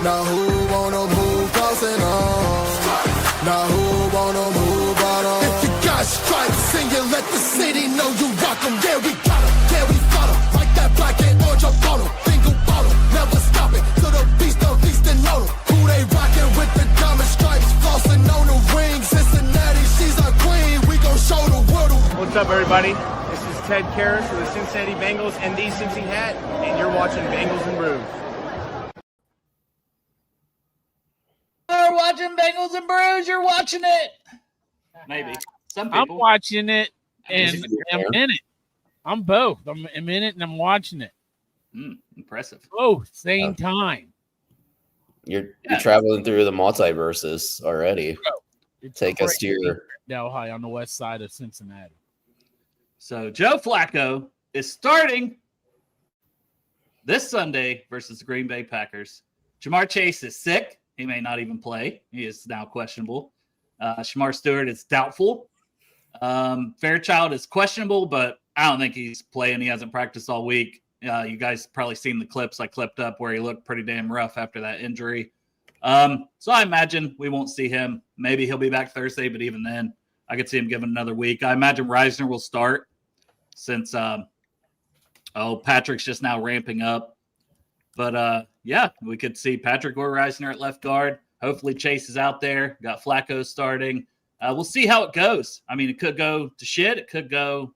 Now who wanna move crossing on? Now who wanna move out on? If you got stripes and you let the city know you rock 'em, yeah we got 'em, yeah we fought 'em. Like that black and orange up on 'em, bingo bottle, never stop it. To the beast and know 'em. Who they rockin' with the diamond stripes, flossing on the ring. Cincinnati, she's our queen, we gon' show the world. What's up everybody? This is Ted Karras for the Cincinnati Bengals and the Cincy Hat, and you're watching Bengals and Brews. You're watching Bengals and Brews. You're watching it. Maybe. Some people. I'm watching it and I'm in it. I'm both. I'm in it and I'm watching it. Impressive. Both same time. You're traveling through the multiverses already. Take us to your Delhi on the west side of Cincinnati. So Joe Flacco is starting this Sunday versus the Green Bay Packers. Jamar Chase is sick. He may not even play. He is now questionable. Shamar Stewart is doubtful. Fairchild is questionable, but I don't think he's playing. He hasn't practiced all week. You guys probably seen the clips I clipped up where he looked pretty damn rough after that injury. So I imagine we won't see him. Maybe he'll be back Thursday, but even then, I could see him given another week. I imagine Reisner will start since Patrick's just now ramping up. But we could see Patrick or Reisner at left guard. Hopefully Chase is out there. Got Flacco starting. We'll see how it goes. I mean, it could go to shit. It could go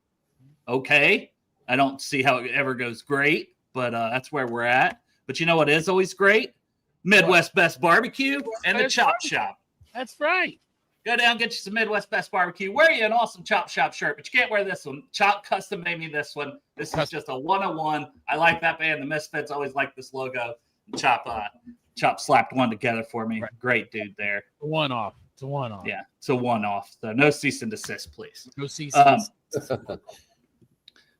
okay. I don't see how it ever goes great, but that's where we're at. But you know what is always great? Midwest Best Barbecue and the Chop Shop. That's right. Go down, get you some Midwest Best Barbecue. Wear you an awesome Chop Shop shirt, but you can't wear this one. Chop custom made me this one. This is just a 101. I like that band. The Misfits always like this logo. Chop slapped one together for me. Right. Great dude there. One-off. It's a one-off. Yeah, it's a one-off. So no cease and desist, please. No cease and desist.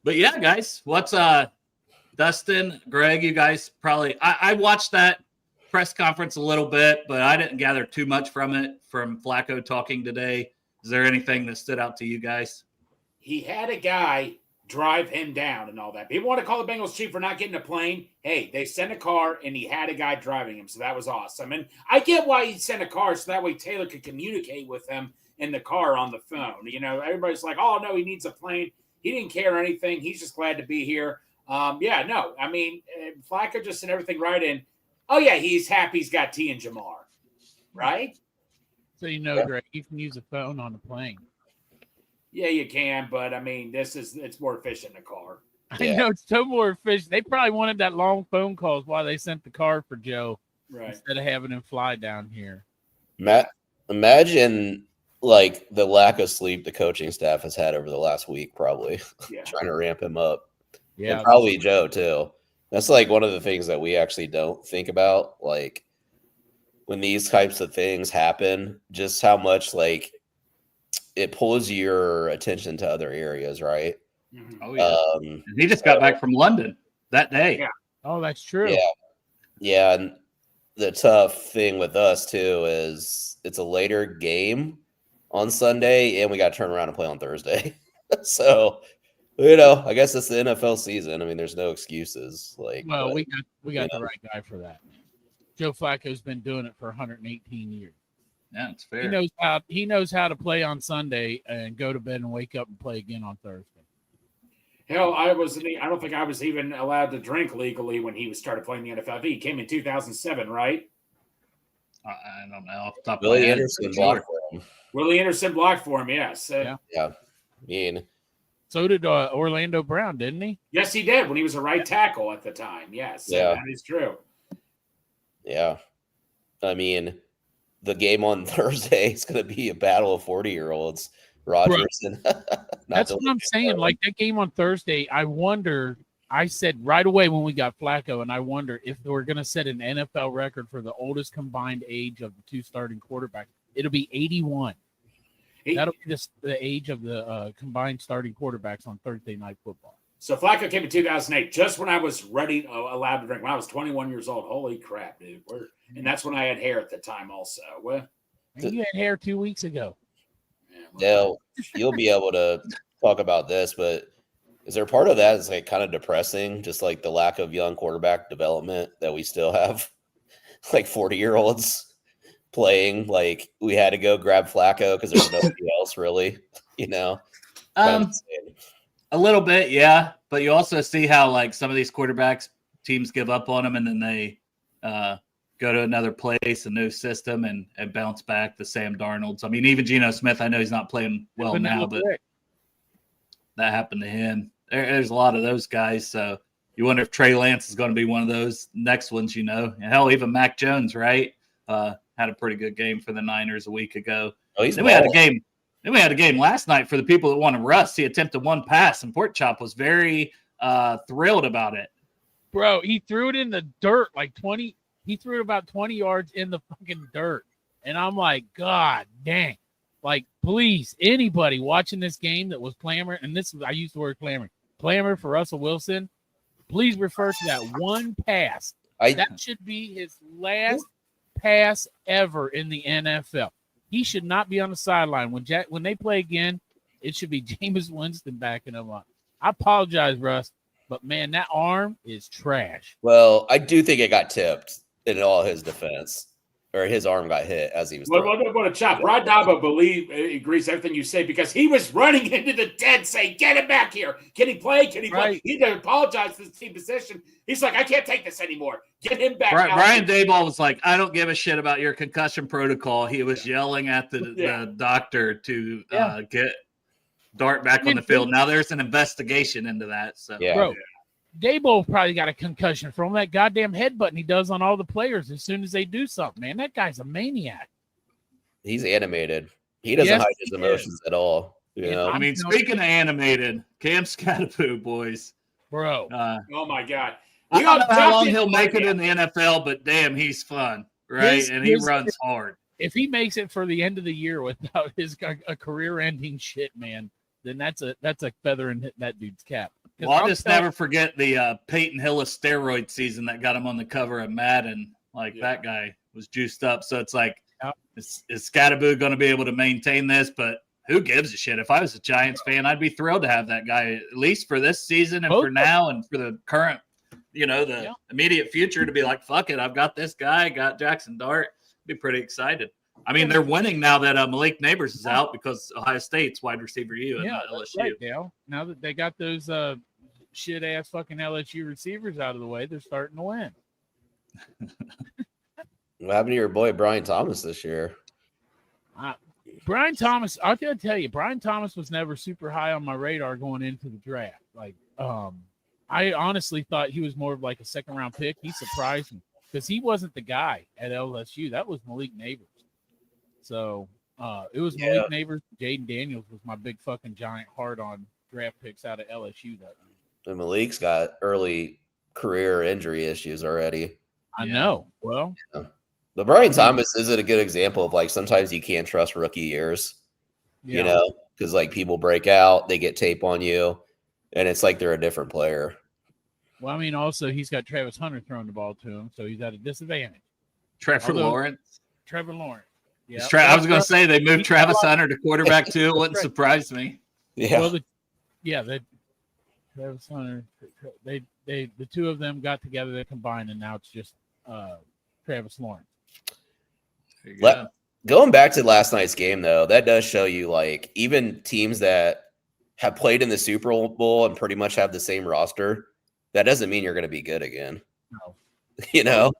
But yeah, guys, what's Dustin, Greg, you guys probably I watched that press conference a little bit, but I didn't gather too much from it, from Flacco talking today. Is there anything that stood out to you guys? He had a guy drive him down and all that. People want to call the Bengals cheap for not getting a plane. Hey, they sent a car and he had a guy driving him, so that was awesome. And I get why he sent a car, so that way Taylor could communicate with him in the car on the phone. You know, everybody's like, oh, no, he needs a plane. He didn't care anything. He's just glad to be here. I mean, Flacco just sent everything right in. Oh, yeah, he's happy he's got T and Jamar, right? So Greg, you can use a phone on the plane. Yeah, you can, but, I mean, it's more efficient in a car. I know, it's so more efficient. They probably wanted that long phone calls while they sent the car for Joe instead of having him fly down here. Matt, imagine, like, the lack of sleep the coaching staff has had over the last week, probably, trying to ramp him up. Yeah, and probably Joe, too. That's like one of the things that we actually don't think about, like when these types of things happen, just how much like it pulls your attention to other areas, right? Oh yeah. He just got back from London that day. Yeah. Oh, that's true. Yeah. And the tough thing with us too is it's a later game on Sunday, and we got to turn around and play on Thursday. So. I guess it's the NFL season. I mean, there's no excuses. We got the right guy for that. Joe Flacco's been doing it for 118 years. Yeah, it's fair. He knows how to play on Sunday and go to bed and wake up and play again on Thursday. Hell, I don't think I was even allowed to drink legally when he started playing the NFL. He came in 2007, right? I don't know. Off the top Willie Anderson blocked for him. Willie Anderson blocked for him. Yes. Yeah. I mean. So did Orlando Brown, didn't he? Yes, he did when he was a right tackle at the time. Yes, that is true. Yeah. I mean, the game on Thursday is going to be a battle of 40-year-olds. Rodgers and that's what I'm saying. Like that game on Thursday, I said right away when we got Flacco, and I wonder if we're going to set an NFL record for the oldest combined age of the two starting quarterbacks. It'll be 81. That'll be the age of the combined starting quarterbacks on Thursday Night Football. So Flacco came in 2008, just when I was allowed to drink. When I was 21 years old. Holy crap, dude! And that's when I had hair at the time, also. You had hair 2 weeks ago. Yeah, you'll be able to talk about this, but is there part of that is like kind of depressing, just like the lack of young quarterback development that we still have? like 40-year-olds playing. Like we had to go grab Flacco because there's nobody else really, you know. A little bit, yeah. But you also see how like some of these quarterbacks teams give up on them and then they go to another place, a new system, and bounce back. The Sam Darnolds. I mean, even Geno Smith. I know he's not playing well now, but that happened to him. There's a lot of those guys. So you wonder if Trey Lance is going to be one of those next ones. You know, and hell, even Mac Jones, right? Had a pretty good game for the Niners a week ago. Oh, then we had a game. Then we had a game last night for the people that want to rust. He attempted one pass, and Pork Chop was very thrilled about it. Bro, he threw it in the dirt like 20. He threw it about 20 yards in the fucking dirt. And I'm like, God dang. Like, please, anybody watching this game that was clamoring, and I used the word clamor for Russell Wilson, please refer to that one pass. That should be his last pass ever in the NFL. He should not be on the sideline. When they play again, it should be Jameis Winston backing him up. I apologize, Russ, but, man, that arm is trash. Well, I do think it got tipped in all his defense. Or his arm got hit as he was throwing. What a chop. Rod Daba agrees everything you say because he was running into the dead saying, get him back here. Can he play? Can he play? He didn't apologize for the team position. He's like, I can't take this anymore. Get him back. Brian Daboll was like, I don't give a shit about your concussion protocol. He was yelling at the doctor to get Dart back on the field. Now there's an investigation into that. So Bro, Daboll probably got a concussion from that goddamn headbutting he does on all the players as soon as they do something, man. That guy's a maniac. He's animated. He doesn't hide his emotions at all. You know? I mean, speaking of animated, Cam Scatapoo, boys. Bro. Oh, my God. I don't know how long he'll make it in the NFL, but damn, he's fun, right? And he runs hard. If he makes it for the end of the year without a career-ending shit, man, then that's a feather in that dude's cap. Well, I'll just never forget the Peyton Hillis steroid season that got him on the cover of Madden. That guy was juiced up. So it's like, is Scatteraboo going to be able to maintain this? But who gives a shit? If I was a Giants fan, I'd be thrilled to have that guy at least for this season and for now and for the current, the immediate future to be like, fuck it, I've got this guy, got Jackson Dart. Be pretty excited. I mean, they're winning now that Malik Neighbors is out because Ohio State's wide receiver and LSU. Right, Dale. Now that they got those shit ass fucking LSU receivers out of the way, they're starting to win. What happened to your boy Brian Thomas this year? Brian Thomas, I'll tell you, Brian Thomas was never super high on my radar going into the draft. I honestly thought he was more of like a second round pick. He surprised me because he wasn't the guy at LSU. That was Malik Neighbors. So it was Malik Neighbors. Jaden Daniels was my big fucking giant hard on draft picks out of LSU that year. And Malik's got early career injury issues already. I know. Well, but Brian Thomas isn't a good example of like sometimes you can't trust rookie years, because like people break out, they get tape on you, and it's like they're a different player. Well, I mean, also he's got Travis Hunter throwing the ball to him, so he's at a disadvantage. Trevor Lawrence. Yeah, I was going to say they moved Travis Hunter to quarterback too. It wouldn't surprise me. Yeah. Well, Travis Hunter. The two of them got together, they combined, and now it's just Travis Lawrence. Going back to last night's game, though, that does show you like even teams that have played in the Super Bowl and pretty much have the same roster, that doesn't mean you're going to be good again. No.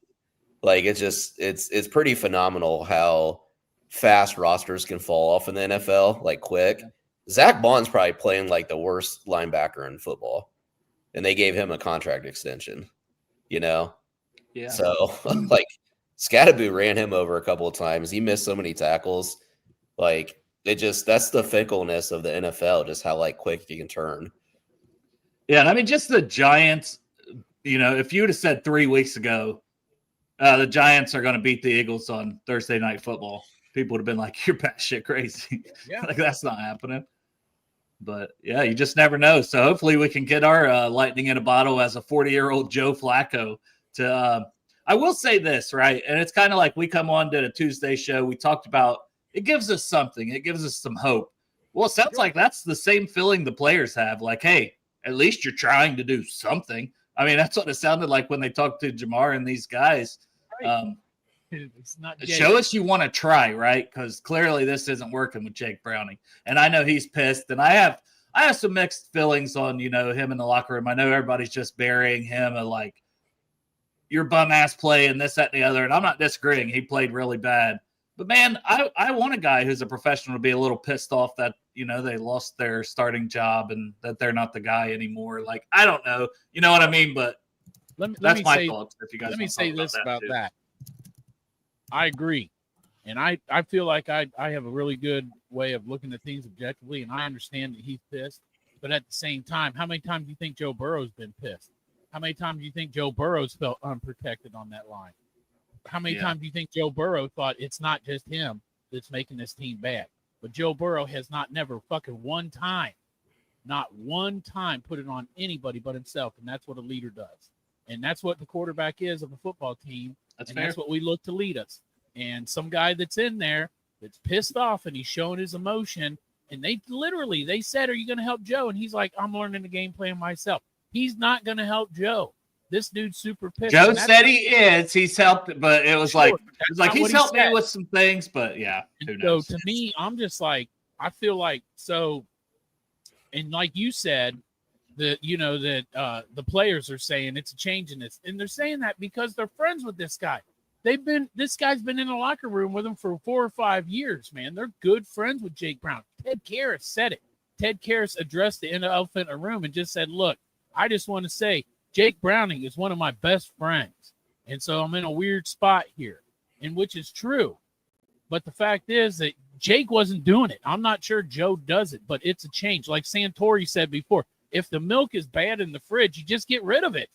Like it's pretty phenomenal how fast rosters can fall off in the NFL, like quick. Zach Bond's probably playing like the worst linebacker in football, and they gave him a contract extension, Yeah. So like Scatteraboo ran him over a couple of times. He missed so many tackles. Like that's the fickleness of the NFL, just how like quick you can turn. Yeah, and I mean just the Giants. If you would have said 3 weeks ago, the Giants are going to beat the Eagles on Thursday Night Football, people would have been like, "You're batshit crazy." Yeah, like that's not happening. But yeah, you just never know. So hopefully we can get our lightning in a bottle as a 40-year-old Joe Flacco to. I will say this, right? And it's kind of like we come on to a Tuesday show. We talked about it gives us something. It gives us some hope. Well, it sounds like that's the same feeling the players have. Like, hey, at least you're trying to do something. I mean, that's what it sounded like when they talked to Jamar and these guys. It's not Jake. Show us you want to try, right? Because clearly this isn't working with Jake Browning, and I know he's pissed, and I have some mixed feelings on him in the locker room. I know everybody's just burying him like your bum ass play and this, that, and the other, and I'm not disagreeing. He played really bad, but man, I want a guy who's a professional to be a little pissed off that they lost their starting job and that they're not the guy anymore. Like, I don't know, you know what I mean? But that's my thoughts. If you guys let me say this about too. that. I agree. And I feel like I have a really good way of looking at things objectively, and I understand that he's pissed. But at the same time, how many times do you think Joe Burrow's been pissed? How many times do you think Joe Burrow's felt unprotected on that line? How many times do you think Joe Burrow thought it's not just him that's making this team bad? But Joe Burrow has never fucking not one time put it on anybody but himself, and that's what a leader does. And that's what the quarterback is of a football team. That's what we look to lead us. And some guy that's in there that's pissed off and he's showing his emotion. And they said, "Are you going to help Joe?" And he's like, "I'm learning the game plan myself." He's not going to help Joe. This dude's super pissed. Joe said he is. He's helped, but it was like he's helped me with some things. But yeah, who knows? So to me, I'm just like, I feel like so. And like you said, that the players are saying it's a change in this, and they're saying that because they're friends with this guy. This guy's been in the locker room with them for 4 or 5 years, man. They're good friends with Jake Brown. Ted Karras said it. Ted Karras addressed the elephant in the room and just said, "Look, I just want to say Jake Browning is one of my best friends, and so I'm in a weird spot here," and which is true. But the fact is that Jake wasn't doing it. I'm not sure Joe does it, but it's a change. Like Santori said before, if the milk is bad in the fridge, you just get rid of it.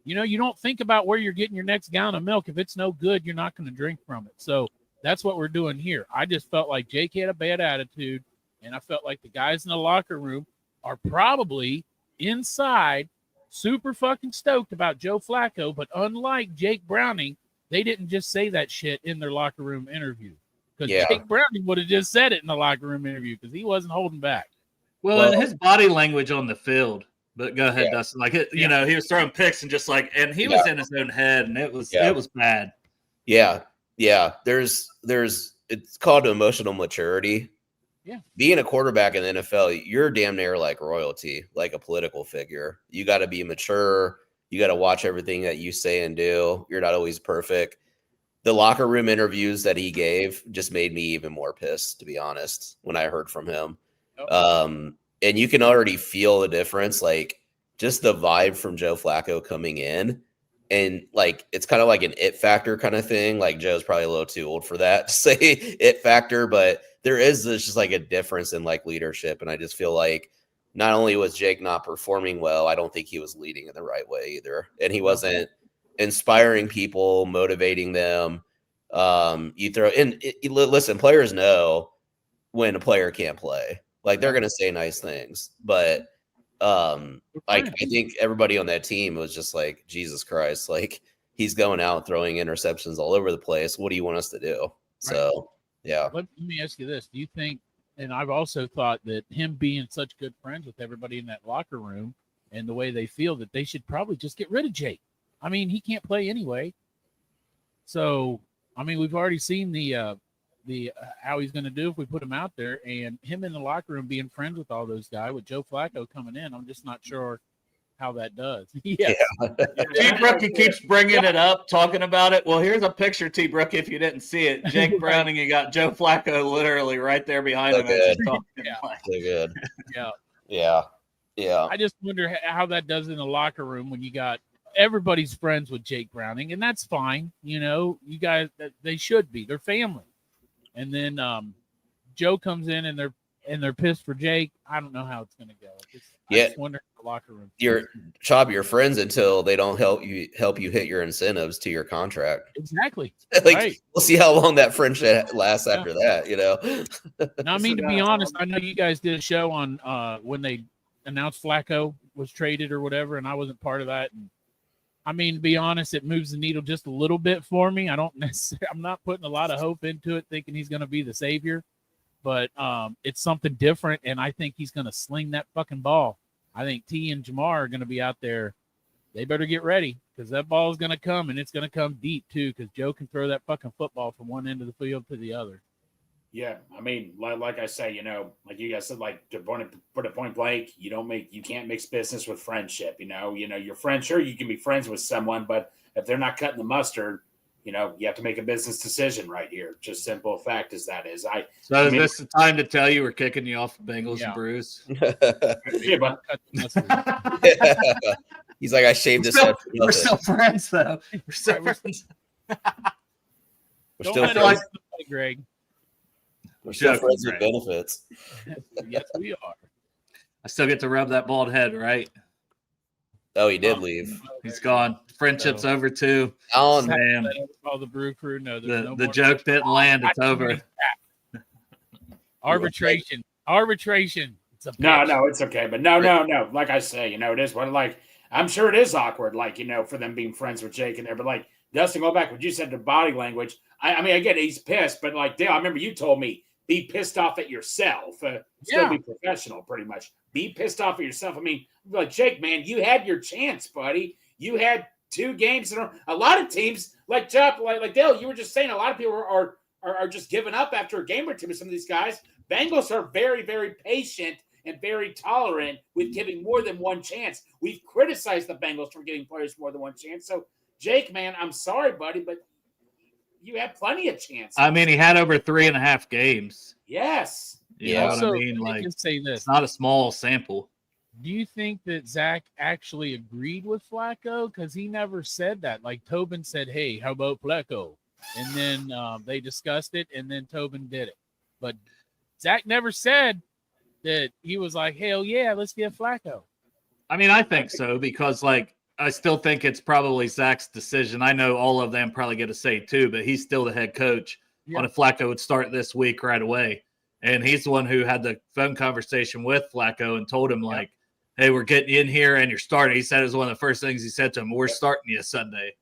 You don't think about where you're getting your next gallon of milk. If it's no good, you're not going to drink from it. So that's what we're doing here. I just felt like Jake had a bad attitude, and I felt like the guys in the locker room are probably inside super fucking stoked about Joe Flacco. But unlike Jake Browning, they didn't just say that shit in their locker room interview. Because Jake Browning would have just said it in the locker room interview because he wasn't holding back. Well, and his body language on the field. But go ahead, Dustin. Like he was throwing picks and just and he was in his own head, and it was bad. Yeah. There's it's called emotional maturity. Yeah. Being a quarterback in the NFL, you're damn near like royalty, like a political figure. You got to be mature. You got to watch everything that you say and do. You're not always perfect. The locker room interviews that he gave just made me even more pissed, to be honest, when I heard from him. And you can already feel the difference, like just the vibe from Joe Flacco coming in. And like, it's kind of like an it factor kind of thing. Like Joe's probably a little too old for that to say it factor, but there is this just like a difference in like leadership. And I just feel like not only was Jake not performing well, I don't think he was leading in the right way either. And he wasn't inspiring people, motivating them. Listen, players know when a player can't play. Like they're gonna say nice things, but I think everybody on that team was just like, Jesus Christ, like he's going out throwing interceptions all over the place. What do you want us to do? So yeah. Let me ask you this: do you think? And I've also thought that him being such good friends with everybody in that locker room and the way they feel that they should probably just get rid of Jake. I mean, he can't play anyway. So I mean, we've already seen the how he's going to do if we put him out there, and him in the locker room being friends with all those guys with Joe Flacco coming in. I'm just not sure how that does. T-Brookie keeps bringing it up, talking about it. Well, here's a picture, T-Brookie, if you didn't see it. Jake Browning, you got Joe Flacco literally right there behind him. Good. So good. Yeah. I just wonder how that does in the locker room when you got everybody's friends with Jake Browning, and that's fine. You guys, they should be. They're family. And then Joe comes in and they're pissed for Jake. I don't know how it's going to go. I just wonder in the locker room. Your friends until they don't help you hit your incentives to your contract. Exactly. Right. We'll see how long that friendship lasts after that. Now, I mean, to be honest, I know you guys did a show on when they announced Flacco was traded or whatever, and I wasn't part of that. And I mean, to be honest, it moves the needle just a little bit for me. I'm not putting a lot of hope into it, thinking he's going to be the savior, but it's something different, and I think he's going to sling that fucking ball. I think T and Jamar are going to be out there. They better get ready. because that ball is going to come, and it's going to come deep too, because Joe can throw that fucking football from one end of the field to the other. Yeah, I mean, like I say, like you guys said, like to put a point blank, you can't mix business with friendship. Your friend, sure, you can be friends with someone, but if they're not cutting the mustard, you have to make a business decision right here. Just simple fact as that is. Is this the time to tell you we're kicking you off Bengals and Brews? Yeah, but He's like, I shaved this. We're still friends, though. We're still friends. We're still friends, Greg. We're still friends with benefits. Yes, we are. I still get to rub that bald head, right? Oh, he did leave. He's gone. Friendship's over too. Alan, man. All the brew crew know the joke didn't land. It's over. Arbitration. It's a no, it's okay. But no. Like I say, it is what I'm sure it is awkward, for them being friends with Jake in there. But like Dustin, go back what you said to body language. I mean, I get he's pissed, but like Dale, I remember you told me be pissed off at yourself. Still be professional, pretty much. Be pissed off at yourself. I mean, like Jake, man, you had your chance, buddy. You had 2 games. A lot of teams, like Jeff, like Dale, you were just saying, a lot of people are just giving up after a game or two with some of these guys. Bengals are very, very patient and very tolerant with giving more than one chance. We've criticized the Bengals for giving players more than one chance. So, Jake, man, I'm sorry, buddy, but you had plenty of chances. I mean, he had over 3.5 games. Yes. You know what I mean? Like, say this. It's not a small sample. Do you think that Zach actually agreed with Flacco? Because he never said that. Like, Tobin said, hey, how about Flacco? And then they discussed it, and then Tobin did it. But Zach never said that he was like, hell yeah, let's get Flacco. I mean, I think so, because, like, I still think it's probably Zach's decision. I know all of them probably get a say too, but he's still the head coach on if Flacco would start this week right away. And he's the one who had the phone conversation with Flacco and told him, like, hey, we're getting you in here and you're starting. He said it was one of the first things he said to him, we're starting you Sunday.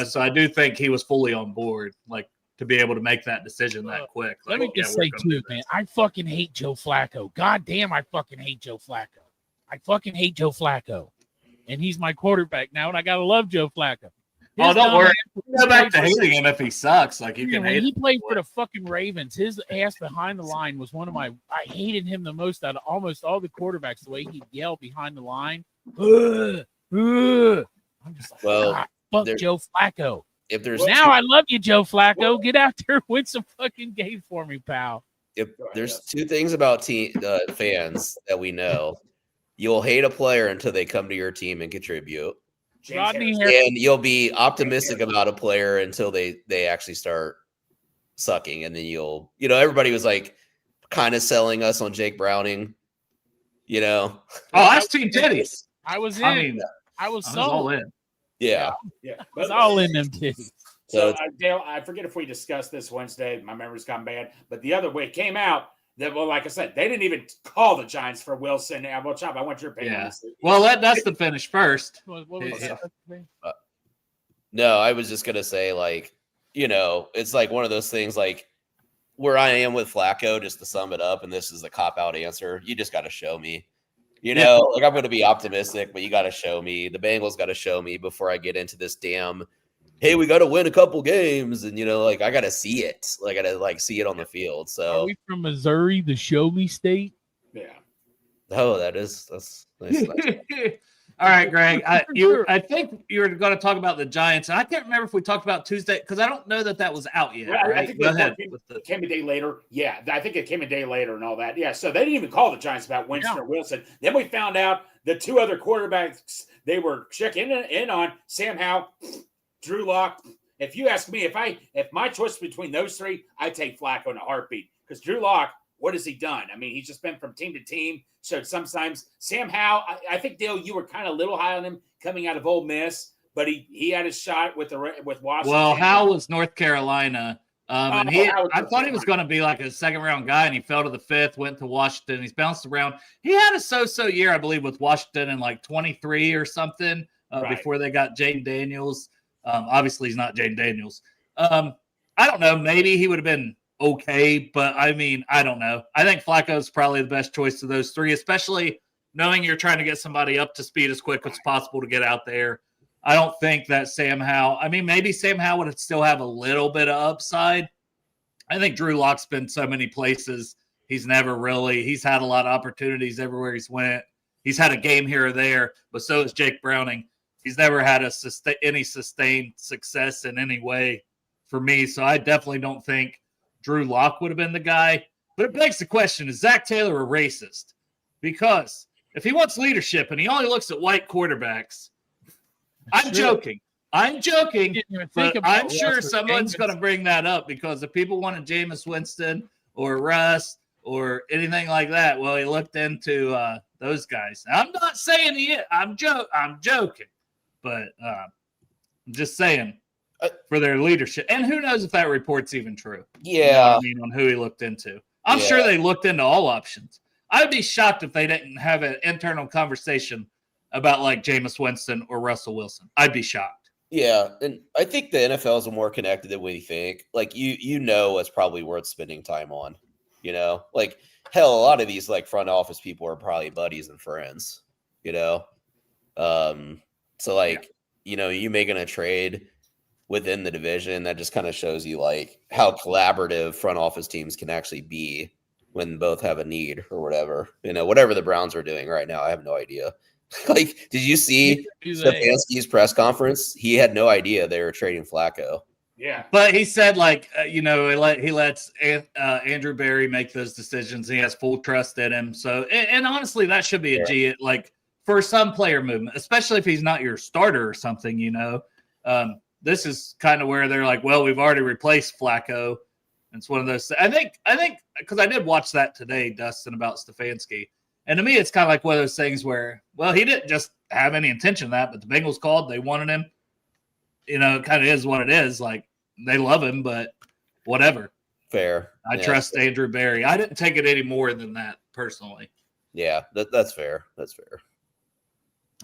So I do think he was fully on board, like, to be able to make that decision that quick. Let me just say too, man, I fucking hate Joe Flacco. God damn, I fucking hate Joe Flacco. I fucking hate Joe Flacco. And he's my quarterback now, and I gotta love Joe Flacco. Don't worry. Go back to hating him if he sucks. Like, you can hate him. He played for the fucking Ravens. His ass behind the line was one of my. I hated him the most out of almost all the quarterbacks. The way he yelled behind the line. I'm just like, well, fuck Joe Flacco. If there's now, I love you, Joe Flacco. Get out there, win some fucking games for me, pal. If there's 2 things about fans that we know. You'll hate a player until they come to your team and contribute. And you'll be optimistic about a player until they actually start sucking. And then everybody was like kind of selling us on Jake Browning, Oh, that's Team Titties. I was in. I was all in. Yeah. I was all in them titties. So, Dale, I forget if we discussed this Wednesday. My memory's gone bad. But the other way it came out that, well, like I said, they didn't even call the Giants for Wilson. Well, Chop, I want your opinion. Yeah. Well, let Dustin finish first. No, I was just going to say, like, it's like one of those things, like, where I am with Flacco, just to sum it up, and this is a cop-out answer, you just got to show me. Like, I'm going to be optimistic, but you got to show me. The Bengals got to show me before I get into this damn, hey, we got to win a couple games. And, like, I got to see it. Like, I got to, like, see it on the field. So, are we from Missouri, the show me state? Yeah. Oh, that's nice. All right, Greg. I think you were going to talk about the Giants. And I can't remember if we talked about Tuesday because I don't know that was out yet. Yeah, right? I think it came a day later. Yeah, I think it came a day later and all that. Yeah, so they didn't even call the Giants about Winston or Wilson. Then we found out the 2 other quarterbacks they were checking in on, Sam Howell, Drew Lock. If you ask me, if my choice between those 3, I'd take Flacco in a heartbeat. Because Drew Lock, what has he done? I mean, he's just been from team to team. So sometimes Sam Howell, I think, Dale, you were kind of a little high on him coming out of Ole Miss, but he had his shot with Washington. Well, Howell was North Carolina. And I thought he was going to be like a 2nd-round guy, and he fell to the 5th, went to Washington. He's bounced around. He had a so-so year, I believe, with Washington in like 23 or something before they got Jaden Daniels. Obviously, he's not Jaden Daniels. I don't know. Maybe he would have been okay, but I mean, I don't know. I think Flacco is probably the best choice of those 3, especially knowing you're trying to get somebody up to speed as quick as possible to get out there. I don't think that Sam Howell. I mean, maybe Sam Howell would still have a little bit of upside. I think Drew Lock's been so many places. He's had a lot of opportunities everywhere he's went. He's had a game here or there, but so has Jake Browning. He's never had any sustained success in any way for me. So I definitely don't think Drew Lock would have been the guy. But it begs the question, is Zach Taylor a racist? Because if he wants leadership and he only looks at white quarterbacks, I'm joking. But I'm sure someone's going to bring that up because if people wanted Jameis Winston or Russ or anything like that, well, he looked into those guys. Now, I'm not saying he is. I'm joking. But I'm just saying for their leadership. And who knows if that report's even true. Yeah. You know what I mean, on who he looked into. I'm sure they looked into all options. I'd be shocked if they didn't have an internal conversation about like Jameis Winston or Russell Wilson. I'd be shocked. Yeah, and I think the NFL is more connected than we think. Like you know it's probably worth spending time on. You know? Like hell, a lot of these like front office people are probably buddies and friends, you know? So like, you know, you making a trade within the division, that just kind of shows you like how collaborative front office teams can actually be when both have a need or whatever. You know, whatever the Browns are doing right now, I have no idea. Like, did you see Stefanski's press conference? He had no idea they were trading Flacco. Yeah. But he said, like, he lets Andrew Berry make those decisions. He has full trust in him. So, and honestly, that should be a G, like, for some player movement, especially if he's not your starter or something, you know. This is kind of where they're like, well, we've already replaced Flacco. It's one of those. I think, because I did watch that today, Dustin, about Stefanski. And to me, it's kind of like one of those things where, well, he didn't just have any intention of that, but the Bengals called, they wanted him. You know, it kind of is what it is. Like, they love him, but whatever. Fair. I trust Andrew Berry. I didn't take it any more than that, personally. Yeah, that's fair. That's fair.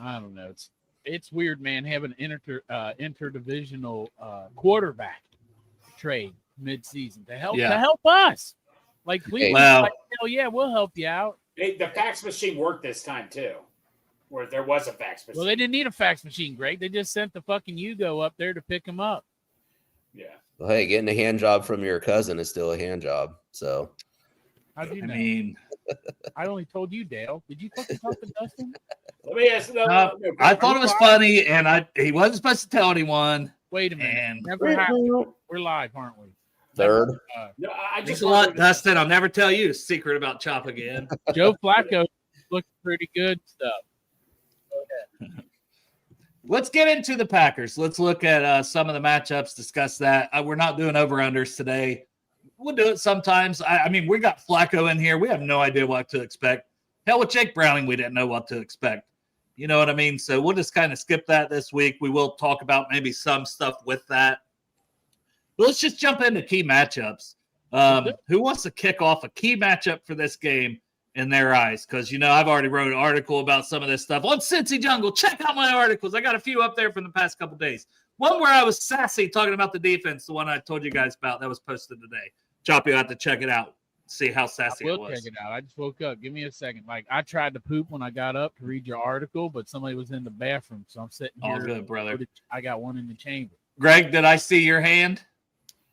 I don't know. It's weird, man, having an interdivisional quarterback trade mid-season to help us. Like, hell yeah, we'll help you out. The fax machine worked this time, too, where there was a fax machine. Well, they didn't need a fax machine, Greg. They just sent the fucking Yugo up there to pick him up. Yeah. Well, hey, getting a hand job from your cousin is still a hand job. So, how'd you know? I mean, I only told you, Dale. Did you fucking talk to Dustin? Let me ask you. I thought it was funny, and he wasn't supposed to tell anyone. Wait a minute. Never happened. We're live, aren't we? Third. No, I just want Dustin. I'll never tell you a secret about Chop again. Joe Flacco looking pretty good stuff. Go ahead. Let's get into the Packers. Let's look at some of the matchups, discuss that. We're not doing over-unders today. We'll do it sometimes. I mean, we got Flacco in here. We have no idea what to expect. Hell, with Jake Browning, we didn't know what to expect. You know what I mean? So we'll just kind of skip that this week. We will talk about maybe some stuff with that. But let's just jump into key matchups. Who wants to kick off a key matchup for this game in their eyes? Because, you know, I've already wrote an article about some of this stuff on Cincy Jungle. Check out my articles. I got a few up there from the past couple days. One where I was sassy talking about the defense, the one I told you guys about that was posted today. Choppy, you'll have to check it out. See how sassy it was. I will check it out. I just woke up. Give me a second. Like, I tried to poop when I got up to read your article, but somebody was in the bathroom, so I'm sitting here. All good, brother. I got one in the chamber. Greg, did I see your hand?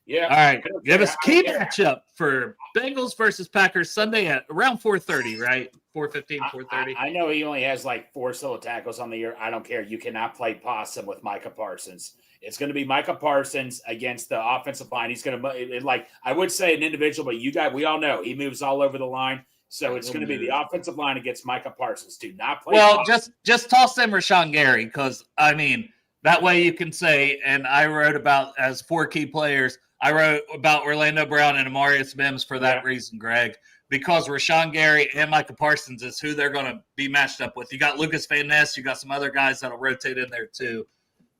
Yeah. All right. Give us key matchup for Bengals versus Packers Sunday at around 4:30, right? 4:15, 4:30. I know he only has like 4 solo tackles on the year. I don't care. You cannot play possum with Micah Parsons. It's going to be Micah Parsons against the offensive line. He's going to like, I would say an individual, but we all know he moves all over the line. So it's going to be the offensive line against Micah Parsons. Do not play. Well, just toss them Rashawn Gary, because I mean that way you can say. And I wrote about as 4 key players. I wrote about Orlando Brown and Amarius Mims for that reason, Greg, because Rashawn Gary and Micah Parsons is who they're going to be matched up with. You got Lucas Van Ness, you got some other guys that'll rotate in there too.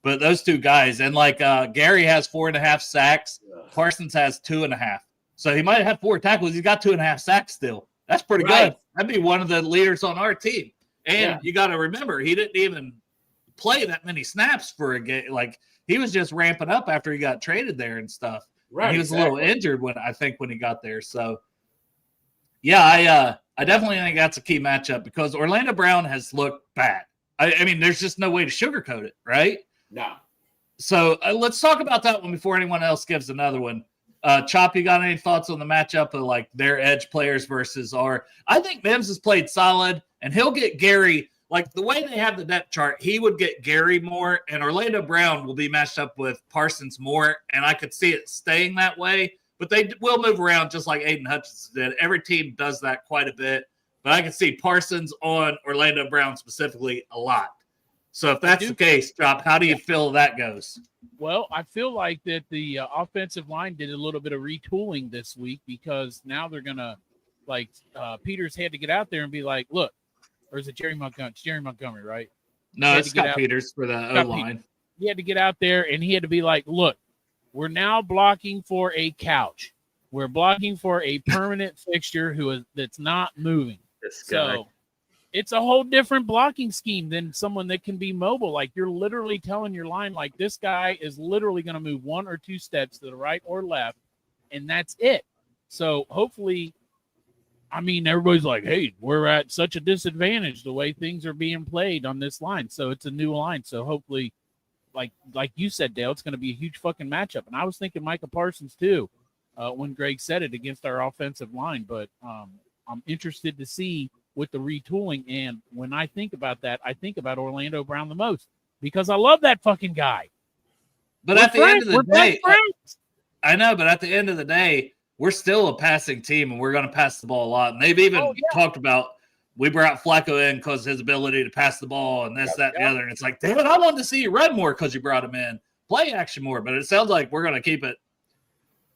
But those 2 guys, and like Gary has 4.5 sacks, Parsons has 2.5. So he might have 4 tackles. He's got 2.5 sacks still. That's pretty good. That'd be one of the leaders on our team. And you got to remember, he didn't even play that many snaps for a game. Like, he was just ramping up after he got traded there and stuff. Right. And he was a little injured when he got there. So, yeah, I definitely think that's a key matchup because Orlando Brown has looked bad. I mean, there's just no way to sugarcoat it, right? No. So let's talk about that one before anyone else gives another one. Chop, you got any thoughts on the matchup of like their edge players versus our? I think Mims has played solid, and he'll get Gary. Like the way they have the depth chart, he would get Gary more, and Orlando Brown will be matched up with Parsons more, and I could see it staying that way. But they will move around just like Aiden Hutchinson did. Every team does that quite a bit, but I can see Parsons on Orlando Brown specifically a lot. So if that's the case, Chop, how do you feel that goes? Well, I feel like that the offensive line did a little bit of retooling this week because now they're going to, like, Peters had to get out there and be like, look, or is it Jerry Montgomery? It's Jerry Montgomery, right? No, it's Scott Peters for the O-line. He had to get out there and he had to be like, look, we're now blocking for a couch. We're blocking for a permanent fixture that's not moving. So it's a whole different blocking scheme than someone that can be mobile. Like you're literally telling your line, like this guy is literally going to move 1 or 2 steps to the right or left, and that's it. So hopefully, I mean, everybody's like, hey, we're at such a disadvantage the way things are being played on this line. So it's a new line. So hopefully, like you said, Dale, it's going to be a huge fucking matchup. And I was thinking Micah Parsons too when Greg said it against our offensive line. But I'm interested to see with the retooling. And when I think about that, I think about Orlando Brown the most because I love that fucking guy. But at the end of the day, I know, but at the end of the day, we're still a passing team and we're going to pass the ball a lot. And they've even talked about, we brought Flacco in because his ability to pass the ball and this, that, and the other. And it's like, damn it, I wanted to see you run more because you brought him in. Play action more. But it sounds like we're going to keep it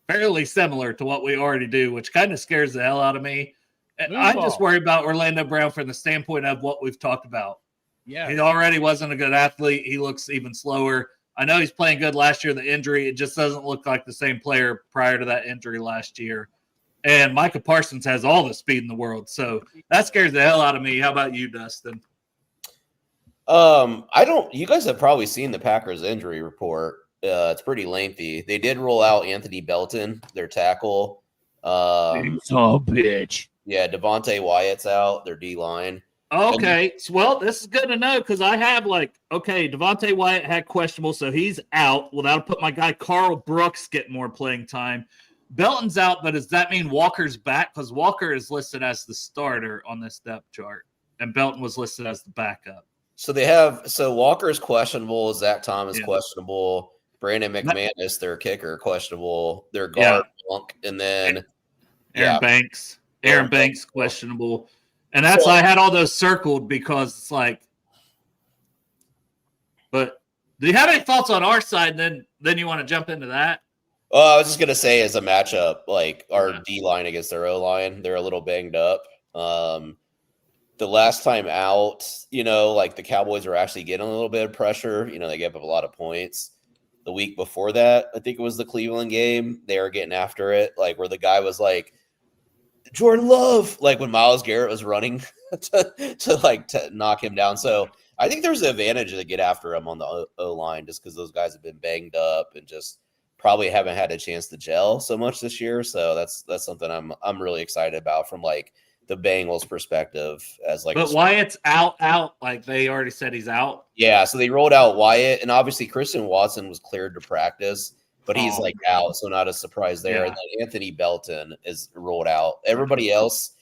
fairly similar to what we already do, which kind of scares the hell out of me. I just worry about Orlando Brown from the standpoint of what we've talked about. Yeah. He already wasn't a good athlete. He looks even slower. I know he's playing good last year. The injury, it just doesn't look like the same player prior to that injury last year. And Micah Parsons has all the speed in the world. So that scares the hell out of me. How about you, Dustin? You guys have probably seen the Packers injury report. It's pretty lengthy. They did roll out Anthony Belton, their tackle. Bitch. Yeah, Devontae Wyatt's out, their D-line. Okay. Well, this is good to know because I have Devontae Wyatt had questionable, so he's out. Well, that'll put my guy Carl Brooks get more playing time. Belton's out, but does that mean Walker's back? Because Walker is listed as the starter on this depth chart, and Belton was listed as the backup. So Walker's questionable, Zach Thomas questionable, Brandon McManus, their kicker, questionable, their guard Monk, and then Aaron Banks. Aaron Banks questionable. And that's I had all those circled because it's like, but do you have any thoughts on our side? Then you want to jump into that? I was just gonna say as a matchup, like our D line against their O line, they're a little banged up. The last time out, like the Cowboys were actually getting a little bit of pressure. They gave up a lot of points. The week before that, I think it was the Cleveland game. They were getting after it, like where the guy was like, Jordan Love, like when Myles Garrett was running to knock him down. So I think there's an advantage to get after him on the O line just because those guys have been banged up and just probably haven't had a chance to gel so much this year. So that's something I'm really excited about from like the Bengals perspective as like. But Wyatt's out. Like they already said he's out. Yeah, so they rolled out Wyatt, and obviously Christian Watson was cleared to practice. But he's out, so not a surprise there. Yeah. And then Anthony Belton is rolled out. Everybody else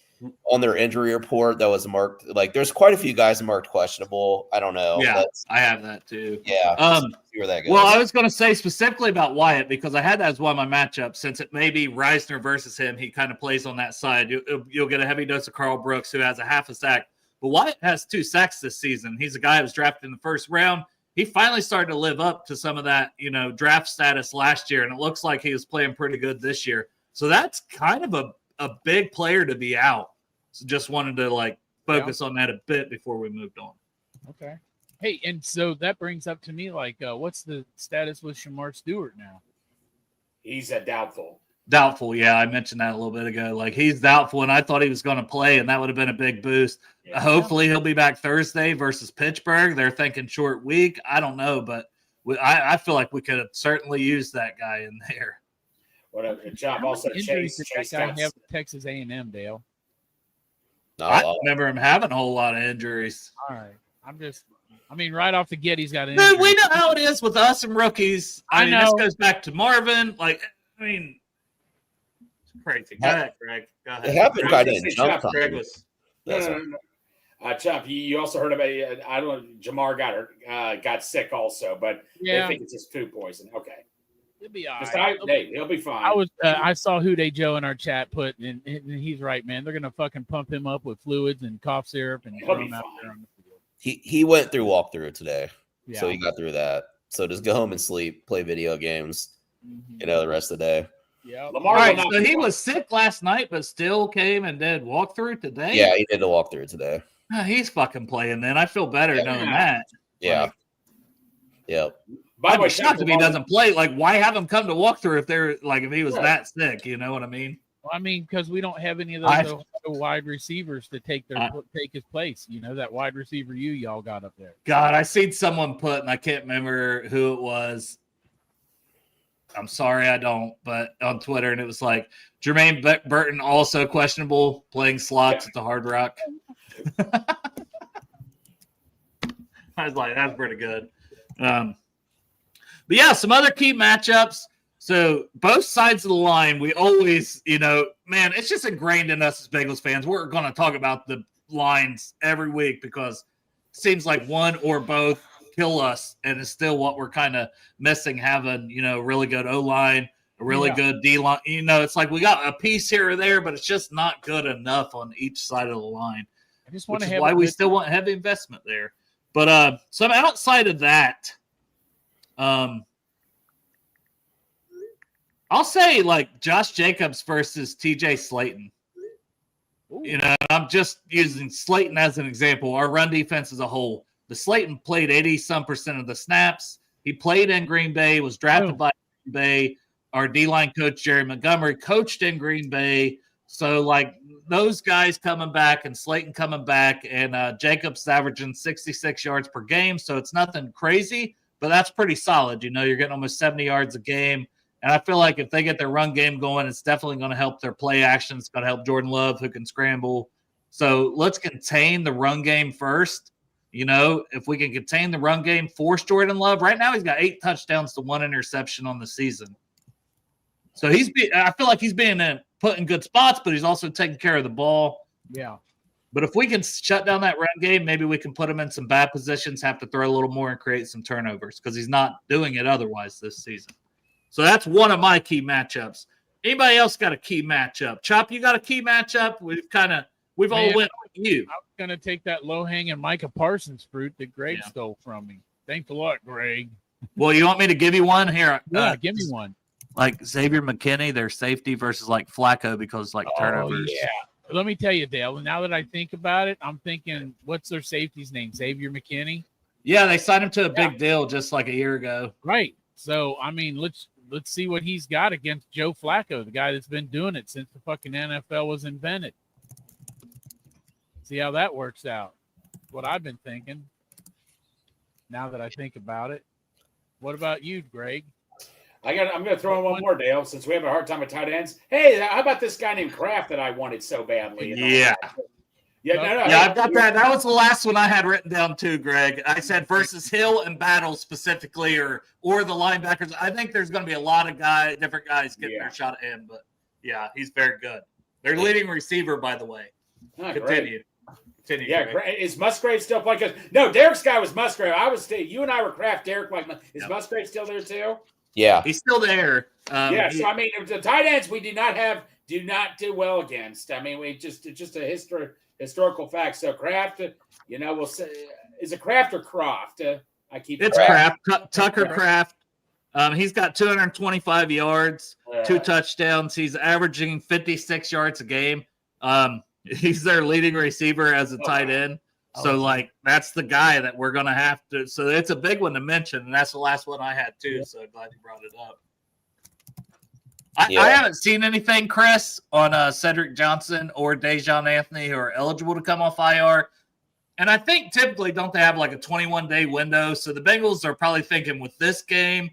on their injury report that was marked, like there's quite a few guys marked questionable. I don't know. Yeah, I have that too. Yeah. See where that goes. Well, I was going to say specifically about Wyatt because I had that as one of my matchups. Since it may be Reisner versus him, he kind of plays on that side. You'll get a heavy dose of Carl Brooks, who has a half a sack. But Wyatt has 2 sacks this season. He's a guy who was drafted in the first round. He finally started to live up to some of that, draft status last year, and it looks like he was playing pretty good this year. So that's kind of a big player to be out. So just wanted to focus on that a bit before we moved on. Okay. Hey, and so that brings up to me what's the status with Shamar Stewart now? He's a doubtful. Doubtful, yeah. I mentioned that a little bit ago. Like he's doubtful, and I thought he was going to play, and that would have been a big boost. Yeah. Hopefully, he'll be back Thursday versus Pittsburgh. They're thinking short week. I don't know, but I feel like we could have certainly used that guy in there. What a good job! Also, Chase that guy have Texas A&M, Dale. I remember him having a whole lot of injuries. All right, I'm just I mean, right off the get, he's got an Dude, injury. we know how it is with us and rookies. I mean, know. this goes back to Marvin. Like, I mean, it's crazy. Go ahead, Greg. Go ahead. It happened kind of in jump Chuck, time. Greg was. No. Chuck, you also heard about I don't know. Jamar got sick also, but they think it's just food poisoning. Okay, he'll be all right. He'll be fine. I saw Houday Joe in our chat put, and he's right, man. They're gonna fucking pump him up with fluids and cough syrup and throw him out there on the field. He went through walkthrough today, Yeah. so he got through that. So just go home and sleep, play video games, the rest of the day. Yeah. Lamar. All right, so he was sick last night, but still came and did walkthrough today. Yeah, he did the walkthrough today. He's fucking playing. Then I feel better knowing that. Yeah. Yep. By the I'd way, be shocked if he doesn't play. Like, why have him come to walkthrough if he was that sick? You know what I mean? Well, I mean, because we don't have any of those wide receivers to take his place. You know, that wide receiver y'all got up there. God, I seen someone put, and I can't remember who it was. I'm sorry, I don't, but on Twitter, and it was like Jermaine Burton also questionable playing slots at the Hard Rock. I was like, that's pretty good. But yeah, some other key matchups. So both sides of the line, we always, man, it's just ingrained in us as Bengals fans. We're going to talk about the lines every week because it seems like one or both kill us, and it's still what we're kind of missing, having, really good O-line, a really good D-line. It's like we got a piece here or there, but it's just not good enough on each side of the line. I just want which to is have why we still want heavy investment there. But some outside of that, I'll say like Josh Jacobs versus TJ Slayton. Ooh. I'm just using Slayton as an example. Our run defense as a whole. The Slayton played 80% of the snaps. He played in Green Bay, was drafted by Green Bay. Our D-line coach, Jerry Montgomery, coached in Green Bay. So, like, those guys coming back and Slayton coming back, and Jacobs averaging 66 yards per game. So it's nothing crazy, but that's pretty solid. You're getting almost 70 yards a game. And I feel like if they get their run game going, it's definitely going to help their play action. It's going to help Jordan Love, who can scramble. So let's contain the run game first. If we can contain the run game, force Jordan Love. Right now, he's got 8 touchdowns to 1 interception on the season. So I feel like he's being put in good spots, but he's also taking care of the ball. Yeah. But if we can shut down that run game, maybe we can put him in some bad positions, have to throw a little more and create some turnovers because he's not doing it otherwise this season. So that's one of my key matchups. Anybody else got a key matchup? Chop, you got a key matchup? We've all went with you. I was going to take that low-hanging Micah Parsons fruit that Greg stole from me. Thanks a lot, Greg. Well, you want me to give you one here? Yeah, give me one. Like Xavier McKinney, their safety versus like Flacco because turnovers. Yeah. Let me tell you, Dale, now that I think about it, I'm thinking, what's their safety's name? Xavier McKinney? Yeah, they signed him to a big deal just like a year ago. Right. So, I mean, let's see what he's got against Joe Flacco, the guy that's been doing it since the fucking NFL was invented. See how that works out. What I've been thinking now that I think about it. What about you, Greg? I'm going to throw in one more, Dale, since we have a hard time with tight ends. Hey, how about this guy named Kraft that I wanted so badly? Yeah. Yeah, I've got that. That was the last one I had written down too, Greg. I said versus Hill and Battle specifically, or the linebackers. I think there's going to be a lot of different guys getting their shot at him, but yeah, he's very good. Their leading receiver, by the way. Continue. Yeah, is Musgrave still playing? No, Derek's guy was Musgrave. You and I were Kraft. Derek, is Musgrave still there too? Yeah, he's still there. So I mean, the tight ends we do not do well against. I mean, it's just a historical fact. So Kraft, we'll say, is it Kraft or Croft? It's Kraft. Tucker Kraft. He's got 225 yards, 2 touchdowns. He's averaging 56 yards a game. He's their leading receiver as a tight end. So, that's the guy that we're going to have to – so it's a big one to mention, and that's the last one I had too, so glad you brought it up. I haven't seen anything, Chris, on Cedric Johnson or Dejon Anthony who are eligible to come off IR. And I think typically don't they have like a 21-day window? So the Bengals are probably thinking with this game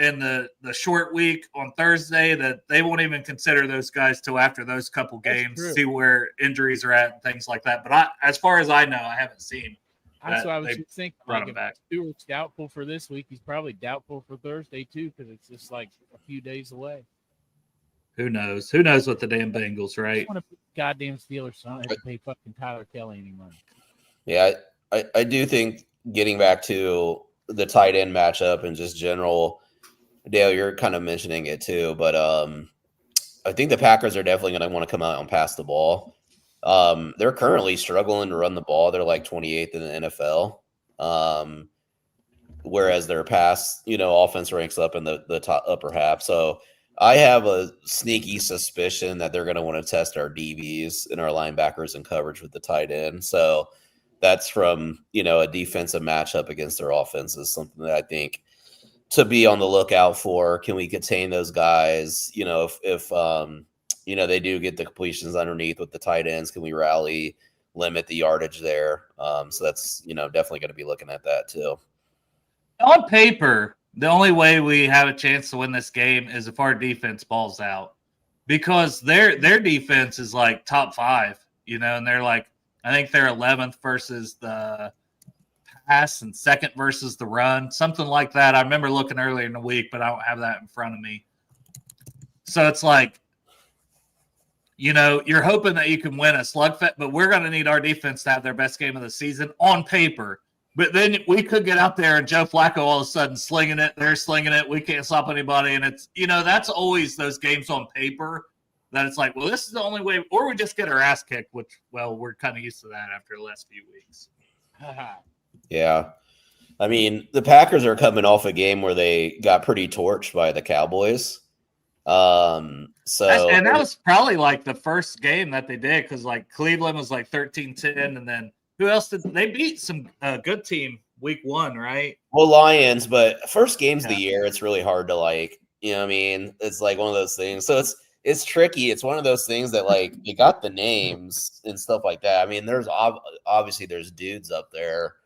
and the short week on Thursday that they won't even consider those guys till after those couple games, see where injuries are at and things like that. But as far as I know, I haven't seen That's what I was just thinking. Brought Like, him back. Stewart's doubtful for this week. He's probably doubtful for Thursday too, because it's just like a few days away. Who knows? Who knows what the damn Bengals, I right? just want to put the goddamn Steelers so I don't have to pay fucking Tyler Kelly any money. Yeah, I do think getting back to the tight end matchup and just general, Dale, you're kind of mentioning it too, but I think the Packers are definitely going to want to come out and pass the ball. They're currently struggling to run the ball. They're like 28th in the NFL, whereas their pass, offense ranks up in the top upper half. So I have a sneaky suspicion that they're going to want to test our DBs and our linebackers in coverage with the tight end. So that's from, a defensive matchup against their offense is something that I think to be on the lookout for. Can we contain those guys? If they do get the completions underneath with the tight ends, can we rally, limit the yardage there? So that's, definitely going to be looking at that too. On paper, the only way we have a chance to win this game is if our defense balls out, because their defense is like top 5, and they're like, I think they're 11th versus the pass and 2nd versus the run, something like that. I remember looking earlier in the week, but I don't have that in front of me. So it's like, you're hoping that you can win a slugfest, but we're going to need our defense to have their best game of the season on paper. But then we could get out there and Joe Flacco all of a sudden slinging it. They're slinging it. We can't stop anybody. And it's, that's always those games on paper that it's like, well, this is the only way. Or we just get our ass kicked, which, well, we're kind of used to that after the last few weeks. Yeah. I mean, the Packers are coming off a game where they got pretty torched by the Cowboys. And that was probably like the first game that they did, because like Cleveland was like 13-10, and then who else did they beat? Some good team week 1, right? Well, Lions, but first games of the year, it's really hard to like, it's like one of those things. So it's tricky. It's one of those things that like you got the names and stuff like that. I mean, there's obviously there's dudes up there,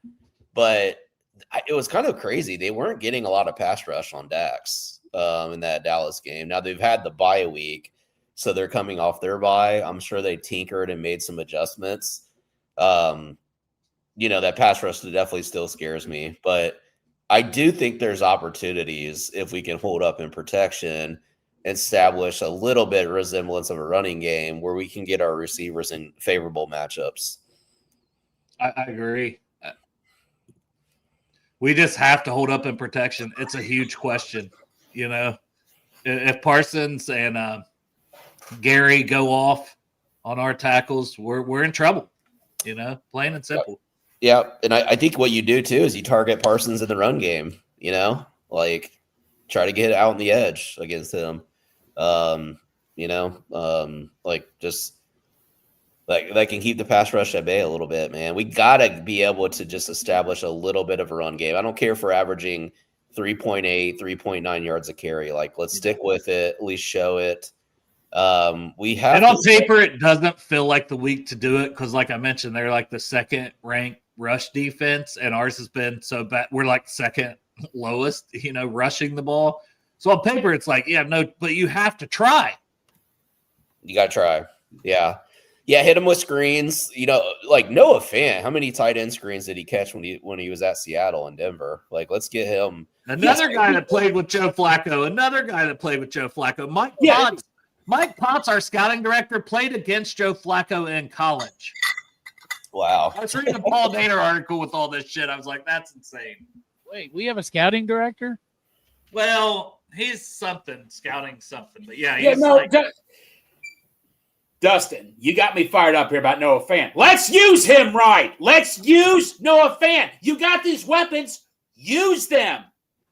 but it was kind of crazy. They weren't getting a lot of pass rush on Dax in that Dallas game. Now they've had the bye week, so they're coming off their bye. I'm sure they tinkered and made some adjustments. That pass rush definitely still scares me, but I do think there's opportunities if we can hold up in protection, establish a little bit resemblance of a running game where we can get our receivers in favorable matchups. I agree. We just have to hold up in protection. It's a huge question. If Parsons and Gary go off on our tackles, we're in trouble. Plain and simple. Yeah, and I think what you do too is you target Parsons in the run game. Like try to get out on the edge against him. Just like that can keep the pass rush at bay a little bit, man. We gotta be able to just establish a little bit of a run game. I don't care if we're averaging 3.8, 3.9 yards a carry. Like, let's stick with it, at least show it. We have, and on paper, it doesn't feel like the week to do it because, like I mentioned, they're like the 2nd ranked rush defense, and ours has been so bad. We're like 2nd lowest, rushing the ball. So on paper, it's like, but you have to try. You got to try. Yeah. Yeah, hit him with screens. Like Noah Fant, how many tight end screens did he catch when he was at Seattle and Denver? Like, let's get him. Another guy that played with Joe Flacco. Mike Potts, our scouting director, played against Joe Flacco in college. Wow. I was reading a Paul Dehner article with all this shit. I was like, that's insane. Wait, we have a scouting director? Well, he's scouting something. But Dustin, you got me fired up here about Noah Fant. Let's use him right. Let's use Noah Fant. You got these weapons. Use them.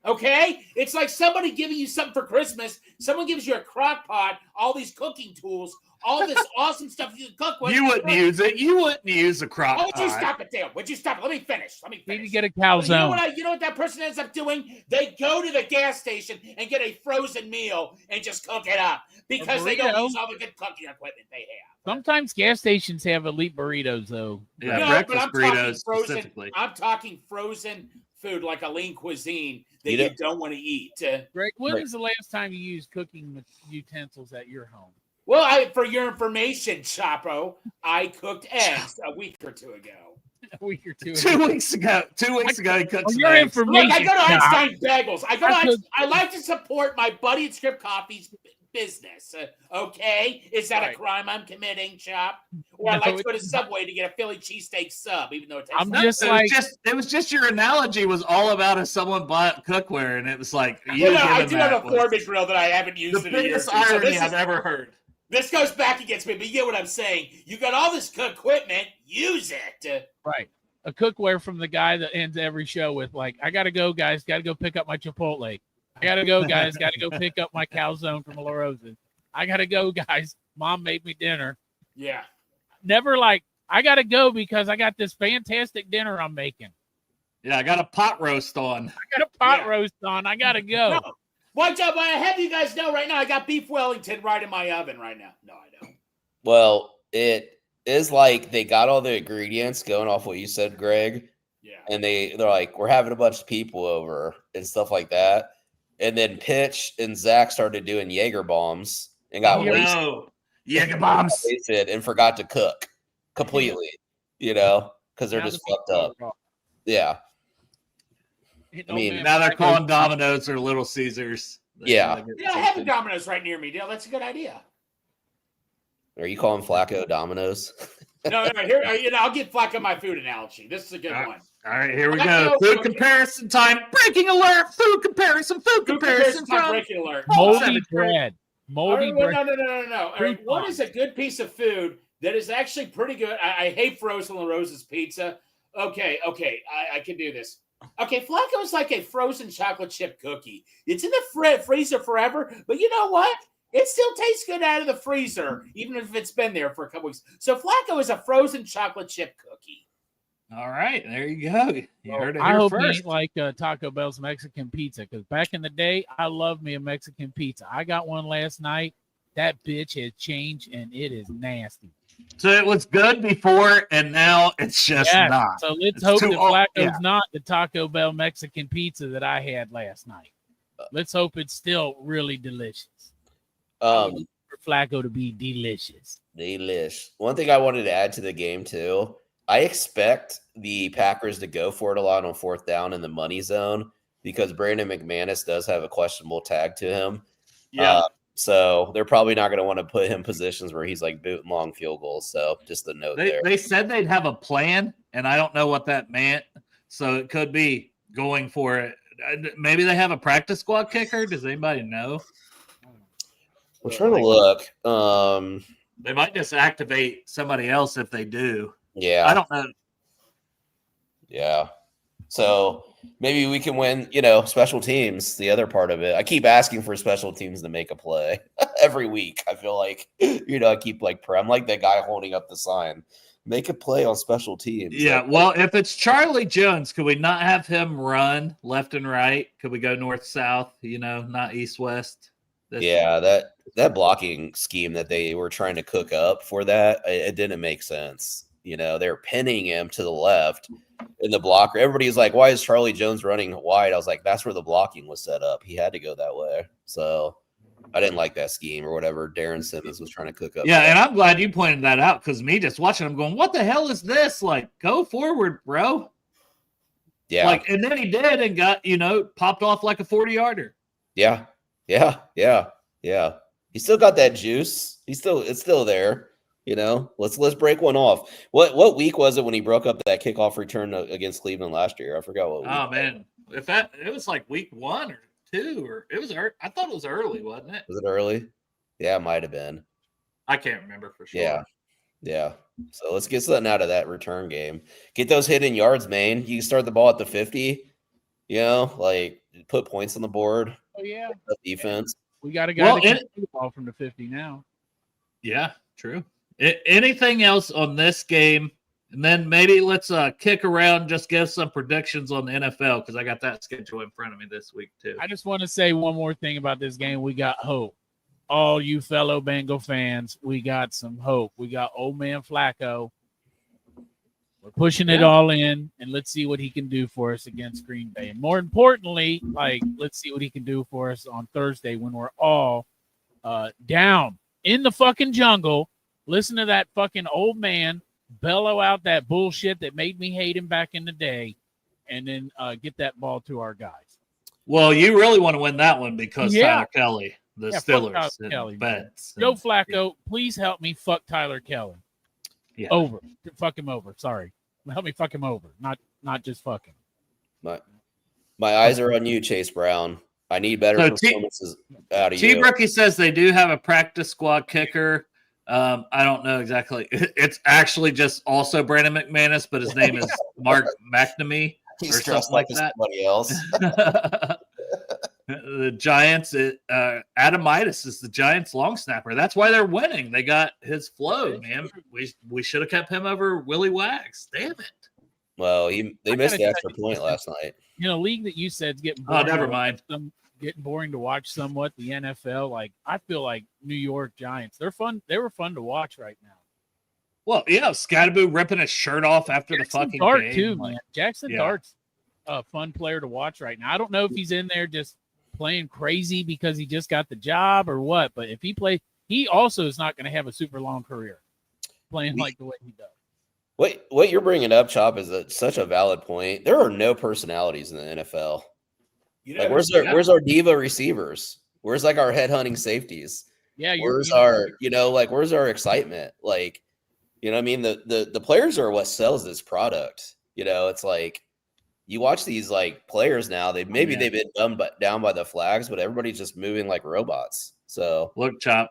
Okay? It's like somebody giving you something for Christmas. Someone gives you a crock pot, all these cooking tools, all this awesome stuff you can cook with. You wouldn't use it. You wouldn't use a crock pot. Would you stop it, Dale? Would you stop it? Let me finish. Maybe get a calzone. You know what that person ends up doing? They go to the gas station and get a frozen meal and just cook it up because they don't use all the good cooking equipment they have. Sometimes gas stations have elite burritos, though. Yeah, breakfast burritos specifically. I'm talking frozen food like a lean cuisine that you don't want to eat. Greg, when was the last time you used cooking utensils at your home? Well, for your information, Chapo, I cooked eggs a week or two ago. A week or two. 2 weeks ago. 2 weeks ago, he cooked some your eggs. information. Look, I go to Doc. Einstein Bagels. I like to support my buddy at Script Coffee's business. Okay, is that Right. a crime I'm committing, Chop? Or I No, like to go to it's Subway to get a Philly cheesesteak sub, even though it tastes. I'm like just It like, was just your analogy was all about if someone bought cookware, and it was like you well, no, I giving do have that a was Foreman grill that I haven't used the in a year. or biggest two, so irony I've ever heard. This goes back against me, but you get what I'm saying. You got all this equipment, use it. right. A cookware from the guy that ends every show with like, I gotta go, guys, gotta go pick up my Chipotle. I gotta go, guys, gotta go pick up my calzone from La Rosa's. I gotta go, guys. Mom made me dinner. Yeah. Never like, I gotta go because I got this fantastic dinner I'm making. Yeah, I got a pot roast on. I got a pot roast on. I gotta go. No. One job I have you guys know right now, I got beef Wellington right in my oven right now. No, I don't. Well, it is like they got all the ingredients going off what you said, Greg. Yeah. And they're like, we're having a bunch of people over and stuff like that. And then Pitch and Zach started doing Jaeger bombs and got Jaeger bombs. wasted and forgot to cook completely, because they're Now just the fucked up. people are Yeah. wrong. I mean, man, Now they're Flacco- calling Domino's or Little Caesars. Yeah. I have a Domino's right near me, Dale. That's a good idea. Are you calling Flacco Domino's? No, here, I'll give Flacco my food analogy. This is a good one. All right, here we Flacco- go. Food comparison time. Breaking alert. Food comparison. Food comparison my from breaking alert. Moldy bread. Moldy bread. No. All right, what is a good piece of food that is actually pretty good? I hate frozen La Rosa's pizza. Okay, I can do this. Okay, Flacco is like a frozen chocolate chip cookie. It's in the freezer forever, but you know what? It still tastes good out of the freezer, even if it's been there for a couple weeks. So Flacco is a frozen chocolate chip cookie. All right, there you go. You heard it I here hope first. you ain't like Taco Bell's Mexican pizza, because back in the day, I loved me a Mexican pizza. I got one last night. That bitch has changed, and it is nasty. So it was good before, and now it's just Yes. not. So let's It's hope too that old. Flacco's Yeah. not the Taco Bell Mexican pizza that I had last night. Let's hope it's still really delicious. For Flacco to be delicious. Delish. One thing I wanted to add to the game too, I expect the Packers to go for it a lot on fourth down in the money zone because Brandon McManus does have a questionable tag to him. Yeah. So they're probably not going to want to put him in positions where he's like booting long field goals. So just a note there. They said they'd have a plan, and I don't know what that meant. So it could be going for it. Maybe they have a practice squad kicker. Does anybody know? We're trying to look. They might just activate somebody else if they do. Yeah. I don't know. Yeah. So maybe we can win, special teams, the other part of it. I keep asking for special teams to make a play every week. I feel like, I keep I'm like that guy holding up the sign. Make a play on special teams. Yeah, well, if it's Charlie Jones, could we not have him run left and right? Could we go north south? Not east west. Yeah, that blocking scheme that they were trying to cook up for that, it didn't make sense. They're pinning him to the left in the blocker. Everybody's like, why is Charlie Jones running wide? I was like, that's where the blocking was set up. He had to go that way. So I didn't like that scheme or whatever Darren Simmons was trying to cook up. Yeah, and I'm glad you pointed that out because me just watching him going, what the hell is this? Like, go forward, bro. Yeah. And then he did and got, popped off like a 40-yarder. Yeah. He still got that juice. It's still there. Let's break one off. What week was it when he broke up that kickoff return against Cleveland last year? I forgot what week. Oh man, it was like week 1 or 2 or it was early. I thought it was early, wasn't it? Was it early? Yeah, it might have been. I can't remember for sure. Yeah. So let's get something out of that return game. Get those hidden yards, man. You can start the ball at the 50. Put points on the board. Oh yeah. Defense. We got a guy that can shoot the ball from the 50 now. Yeah, true. Anything else on this game? And then maybe let's kick around, just give some predictions on the NFL because I got that schedule in front of me this week too. I just want to say one more thing about this game. We got hope. All you fellow Bengal fans, we got some hope. We got old man Flacco. We're pushing it all in, and let's see what he can do for us against Green Bay. And more importantly, let's see what he can do for us on Thursday when we're all down in the fucking jungle. Listen to that fucking old man bellow out that bullshit that made me hate him back in the day, and then get that ball to our guys. Well, you really want to win that one because Tyler Kelly, the fuck Steelers, Tyler Kelly, bets. Joe Flacco, please help me fuck Tyler Kelly. Yeah. Over. Fuck him over. Sorry. Help me fuck him over. Not just fuck him. My eyes are on you, Chase Brown. I need better performances out of you. T-Brookie says they do have a practice squad kicker. I don't know exactly. It's actually just also Brandon McManus, but his name is Mark McNamee or something like that. Somebody else. The Giants, Adam Midas is the Giants' long snapper. That's why they're winning. They got his flow, man. We should have kept him over Willie Wags. Damn it. Well, they missed the extra point last night. You know, league that you said's getting boring. Oh, never mind. Getting boring to watch somewhat. The NFL, like I feel like New York Giants. They're fun. They were fun to watch right now. Well, yeah, Scatterboo ripping his shirt off after the fucking Dart game. Too, man. Jackson Dart's a fun player to watch right now. I don't know if he's in there just playing crazy because he just got the job or what, but if he plays, he also is not going to have a super long career playing like the way he does. What you're bringing up, Chop, is such a valid point. There are no personalities in the NFL. Like, where's our diva receivers? Where's like our headhunting safeties? Yeah, where's our excitement? Like, you know what I mean? The players are what sells this product. You know, it's like you watch these like players now, they've been down by the flags, but everybody's just moving like robots. So look, Chop,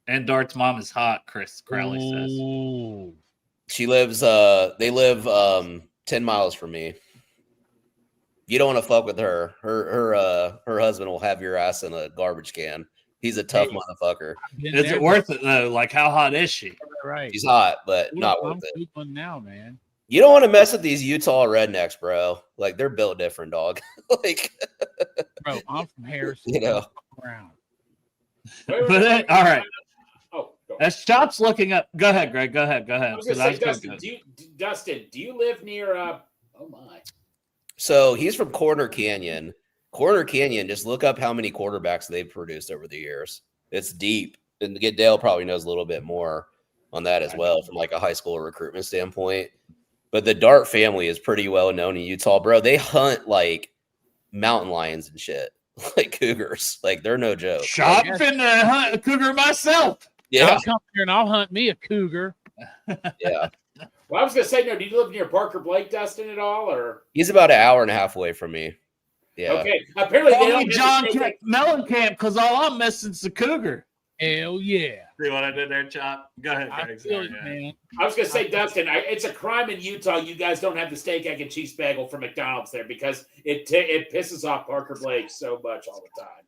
and Dart's mom is hot, Chris Crowley says. She lives they live 10 miles from me. You don't want to fuck with her. Her husband will have your ass in a garbage can. He's a tough motherfucker. Is it worth it though? Like, how hot is she? Right. She's hot, but not worth it. Now, man. You don't want to mess with these Utah rednecks, bro. Like, they're built different, dog. Like, bro, I'm from Harrison. You know. All right. As Chop's looking up, go ahead, Greg. Go ahead. I was going to say, Dustin, do you live near? Oh my. So he's from Corner Canyon. Corner Canyon. Just look up how many quarterbacks they've produced over the years. It's deep, and Dale probably knows a little bit more on that as well from like a high school recruitment standpoint. But the Dart family is pretty well known in Utah, bro. They hunt like mountain lions and shit, like cougars. Like, they're no joke. Shop finna hunt a cougar myself. Yeah, I'll come here and I'll hunt me a cougar. Yeah. Well, I was going to say, no, do you live near Parker Blake, Dustin, at all? Or he's about an hour and a half away from me. Yeah. Okay. Apparently, they don't John Mellencamp, because all I'm missing is the cougar. Hell yeah. See what I did there, Chop? Go ahead, Greg. Man. I was going to say, Dustin, it's a crime in Utah. You guys don't have the steak, egg, and cheese bagel from McDonald's there because it pisses off Parker Blake so much all the time.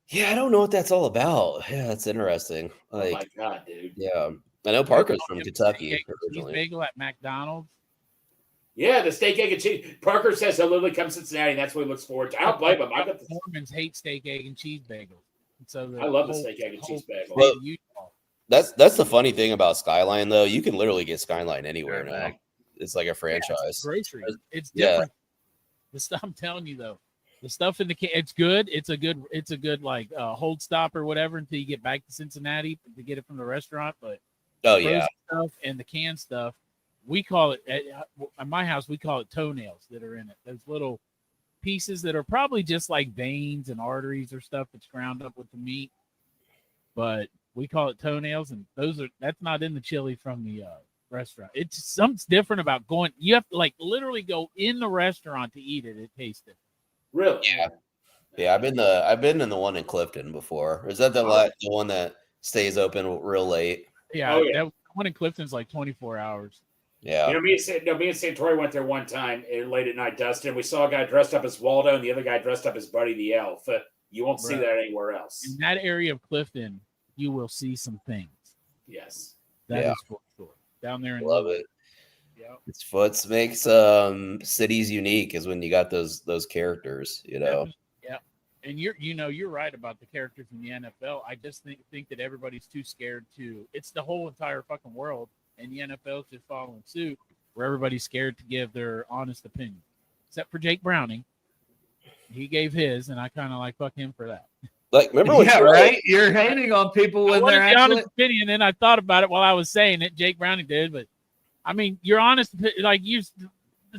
Yeah, I don't know what that's all about. Yeah, that's interesting. Like, oh my God, dude. Yeah. I know Parker's from Kentucky originally. Bagel at McDonald's. Yeah, the steak, egg, and cheese. Parker says he'll literally come to Cincinnati, and that's what he looks forward to. I don't blame him. I got the Mormons hate steak, egg, and cheese bagels. So I love the steak, egg, and cheese bagel. Well, that's the funny thing about Skyline, though. You can literally get Skyline anywhere now. It's like a franchise. It's grocery. It's different. The stuff I'm telling you, though, the stuff in the can, it's good. It's a good like hold stop or whatever until you get back to Cincinnati to get it from the restaurant. But stuff and the canned stuff, we call it at my house. We call it toenails that are in it. Those little pieces that are probably just like veins and arteries or stuff that's ground up with the meat, but we call it toenails, and that's not in the chili from the restaurant. It's something's different about going. You have to like literally go in the restaurant to eat it. It tastes different. Really? Yeah. I've been in the one in Clifton before. Is that the one that stays open real late? Yeah, that one in Clifton's like 24 hours. Yeah. You know, me and Santori went there one time late at night, Dustin. We saw a guy dressed up as Waldo and the other guy dressed up as Buddy the Elf. You won't see that anywhere else. In that area of Clifton, you will see some things. Yes. That is for sure. Down there in Love it. Yeah. It's what makes cities unique is when you got those characters, you know. Yeah. And you're right about the characters in the NFL. I just think that everybody's too scared it's the whole entire fucking world, and the NFL's just following suit where everybody's scared to give their honest opinion. Except for Jake Browning. He gave his, and I kind of like fuck him for that. Like, remember when right? You're hating on people when they're actually honest opinion, and I thought about it while I was saying it. Jake Browning did, but I mean, you're honest. Like it's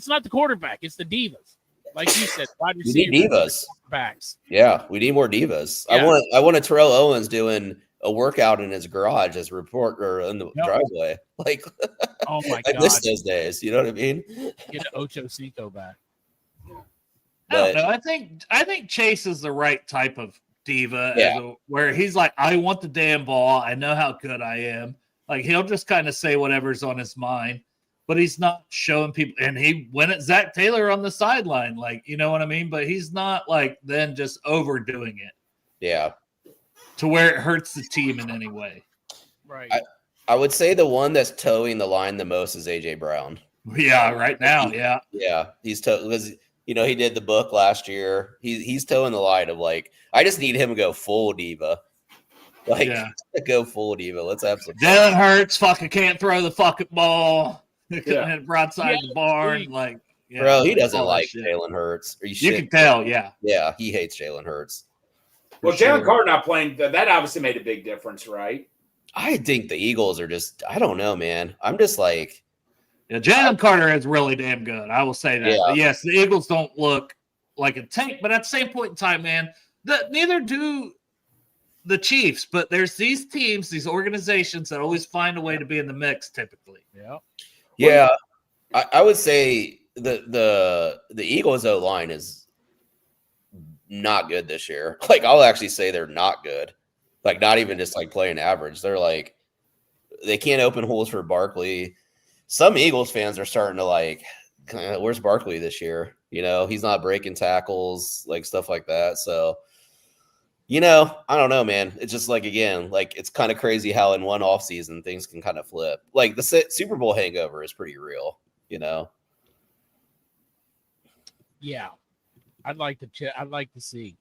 not the quarterback; it's the divas. Like you said, wide We receivers, need divas. backs. Yeah, we need more divas. Yeah. I want a Terrell Owens doing a workout in his garage as a reporter in the driveway. Like, oh my I god, miss those days. You know what I mean? Get Ocho Cinco back. I don't know. I think Chase is the right type of diva, where he's like, I want the damn ball. I know how good I am. Like he'll just kind of say whatever's on his mind, but he's not showing people. And he went at Zach Taylor on the sideline, like, you know what I mean? But he's not like then just overdoing it. Yeah. To where it hurts the team in any way. Right. I would say the one that's towing the line the most is AJ Brown. Yeah, right now. Yeah. Yeah. He's because he did the book last year. He's towing the line of like, I just need him to go full diva. Like go full diva. Let's have some Jalen Hurts fucking can't throw the fucking ball. Yeah. Broadside the barn. Like bro, he doesn't like Jalen Hurts. You can tell, yeah. Yeah, he hates Jalen Hurts. Well, Jalen Carter not playing, that obviously made a big difference, right? I think the Eagles are just, I don't know, man. I'm just like. Yeah, Jalen Carter is really damn good. I will say that. Yeah. But yes, the Eagles don't look like a tank, but at the same point in time, man, neither do the Chiefs. But there's these teams, these organizations that always find a way to be in the mix typically. Yeah. Yeah. I would say the Eagles O-line is not good this year. Like, I'll actually say they're not good. Like, not even just like playing average. They're like, they can't open holes for Barkley. Some Eagles fans are starting to like, where's Barkley this year? You know, he's not breaking tackles, like stuff like that. So, you know, I don't know, man. It's just like, again, like it's kind of crazy how in one offseason things can kind of flip. Like the Super Bowl hangover is pretty real, you know? Yeah. I'd like to see.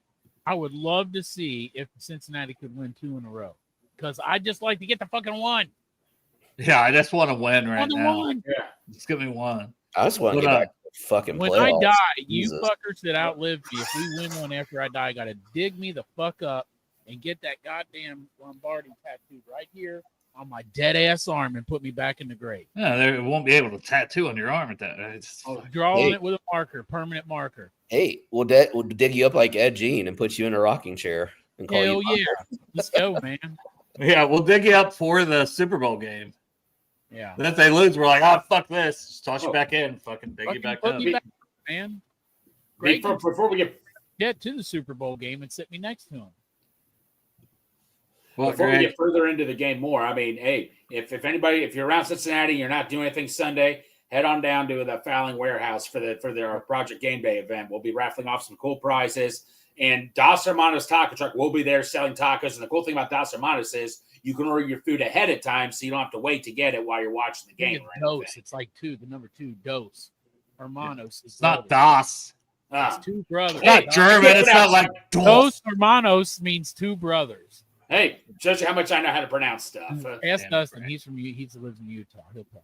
I would love to see if Cincinnati could win 2 in a row because I just like to get the fucking one. Yeah, I just want to win right now. One. Yeah. Just give me one. I just want to get back to the fucking when playoffs. I die, Jesus. you fuckers that outlived me, if we win one after I die, got to dig me the fuck up and get that goddamn Lombardi tattooed right here on my dead ass arm and put me back in the grave. Yeah, they won't be able to tattoo on your arm at that. Draw on it with a marker, permanent marker. Hey, we'll dig you up like Ed Gein and put you in a rocking chair and call Hell you. Yeah. Let's go, man. Yeah, we'll dig you up for the Super Bowl game. Yeah. Then if they lose, we're like, fuck this. Just toss you back in. Fucking dig you back up. Man. Great. Before we get to the Super Bowl game and sit me next to him. Well, before we get further into the game more, I mean, hey, if you're around Cincinnati and you're not doing anything Sunday, head on down to the Fowling Warehouse for their Project Game Day event. We'll be raffling off some cool prizes. And Dos Hermanos Taco Truck will be there selling tacos. And the cool thing about Dos Hermanos is you can order your food ahead of time so you don't have to wait to get it while you're watching the game. Dose. It's like the number 2, Dos. Hermanos. It's not Das. It's 2 brothers. It's not German. It's not like Dos Hermanos means 2 brothers. Hey, shows you how much I know how to pronounce stuff. Ask Dustin. He lives in Utah. He'll tell.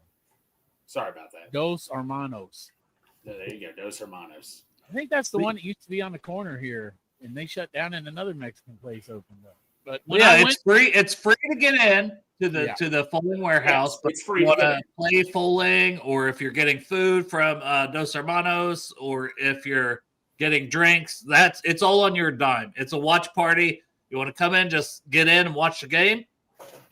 Sorry about that. Dos Hermanos. There you go. Dos Hermanos. I think that's the one that used to be on the corner here, and they shut down and another Mexican place opened up. But it's free. It's free to get in to the Fulling Warehouse. It's free to get in. Play Fulling, or if you're getting food from Dos Hermanos, or if you're getting drinks, it's all on your dime. It's a watch party. You want to come in, just get in and watch the game?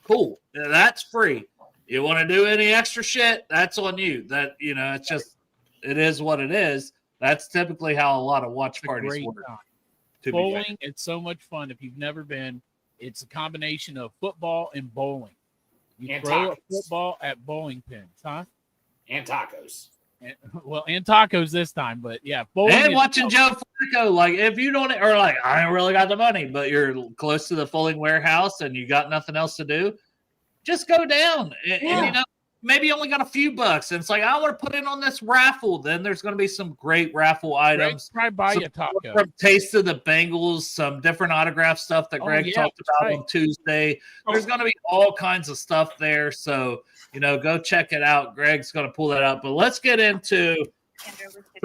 Cool. That's free. You want to do any extra shit? That's on you. That, it's just, it is what it is. That's typically how a lot of watch parties work. Bowling, it's so much fun. If you've never been, it's a combination of football and bowling. You and throw tacos. a football at bowling pins, huh? And tacos. And tacos this time, but yeah, bowling and watching Joe Flacco. Like, if you don't, or like, I don't really got the money, but you're close to the Fulling Warehouse and you got nothing else to do, just go down. And maybe you only got a few bucks. And it's like, I want to put in on this raffle. Then there's going to be some great raffle items. Try buy a taco. From Taste of the Bengals, some different autograph stuff that Greg talked about on Tuesday. There's going to be all kinds of stuff there. So, go check it out. Greg's going to pull that up. But let's get into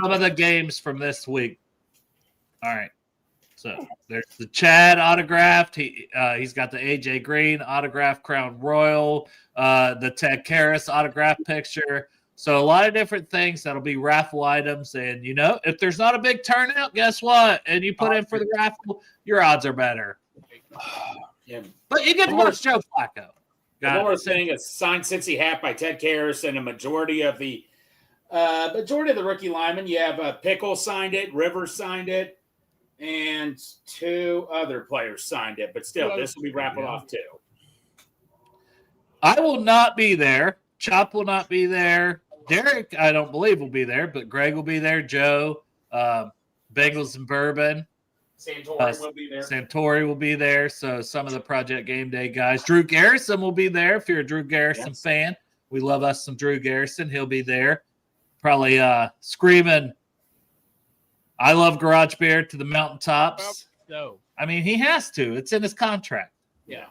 some of the games from this week. All right. So there's the Chad autographed. He's got the AJ Green autograph Crown Royal, the Ted Karras autograph picture. So a lot of different things that'll be raffle items. And, if there's not a big turnout, guess what? And you put in for the raffle, your odds are better. Yeah. But you get to watch Joe Flacco. One more thing, a signed Cincy hat by Ted Karras, and a majority of the rookie linemen. You have Pickle signed it, Rivers signed it, and 2 other players signed it. But still, this will be raffled off too. I will not be there. Chop will not be there. Derek, I don't believe, will be there, but Greg will be there. Joe, Bengals and Bourbon. Santori will be there. Santori will be there. So some of the Project Game Day guys. Drew Garrison will be there. If you're a Drew Garrison fan, we love us some Drew Garrison. He'll be there. Probably screaming, "I love Garage Beer" to the mountaintops. So, I mean, he has to. It's in his contract. Yeah.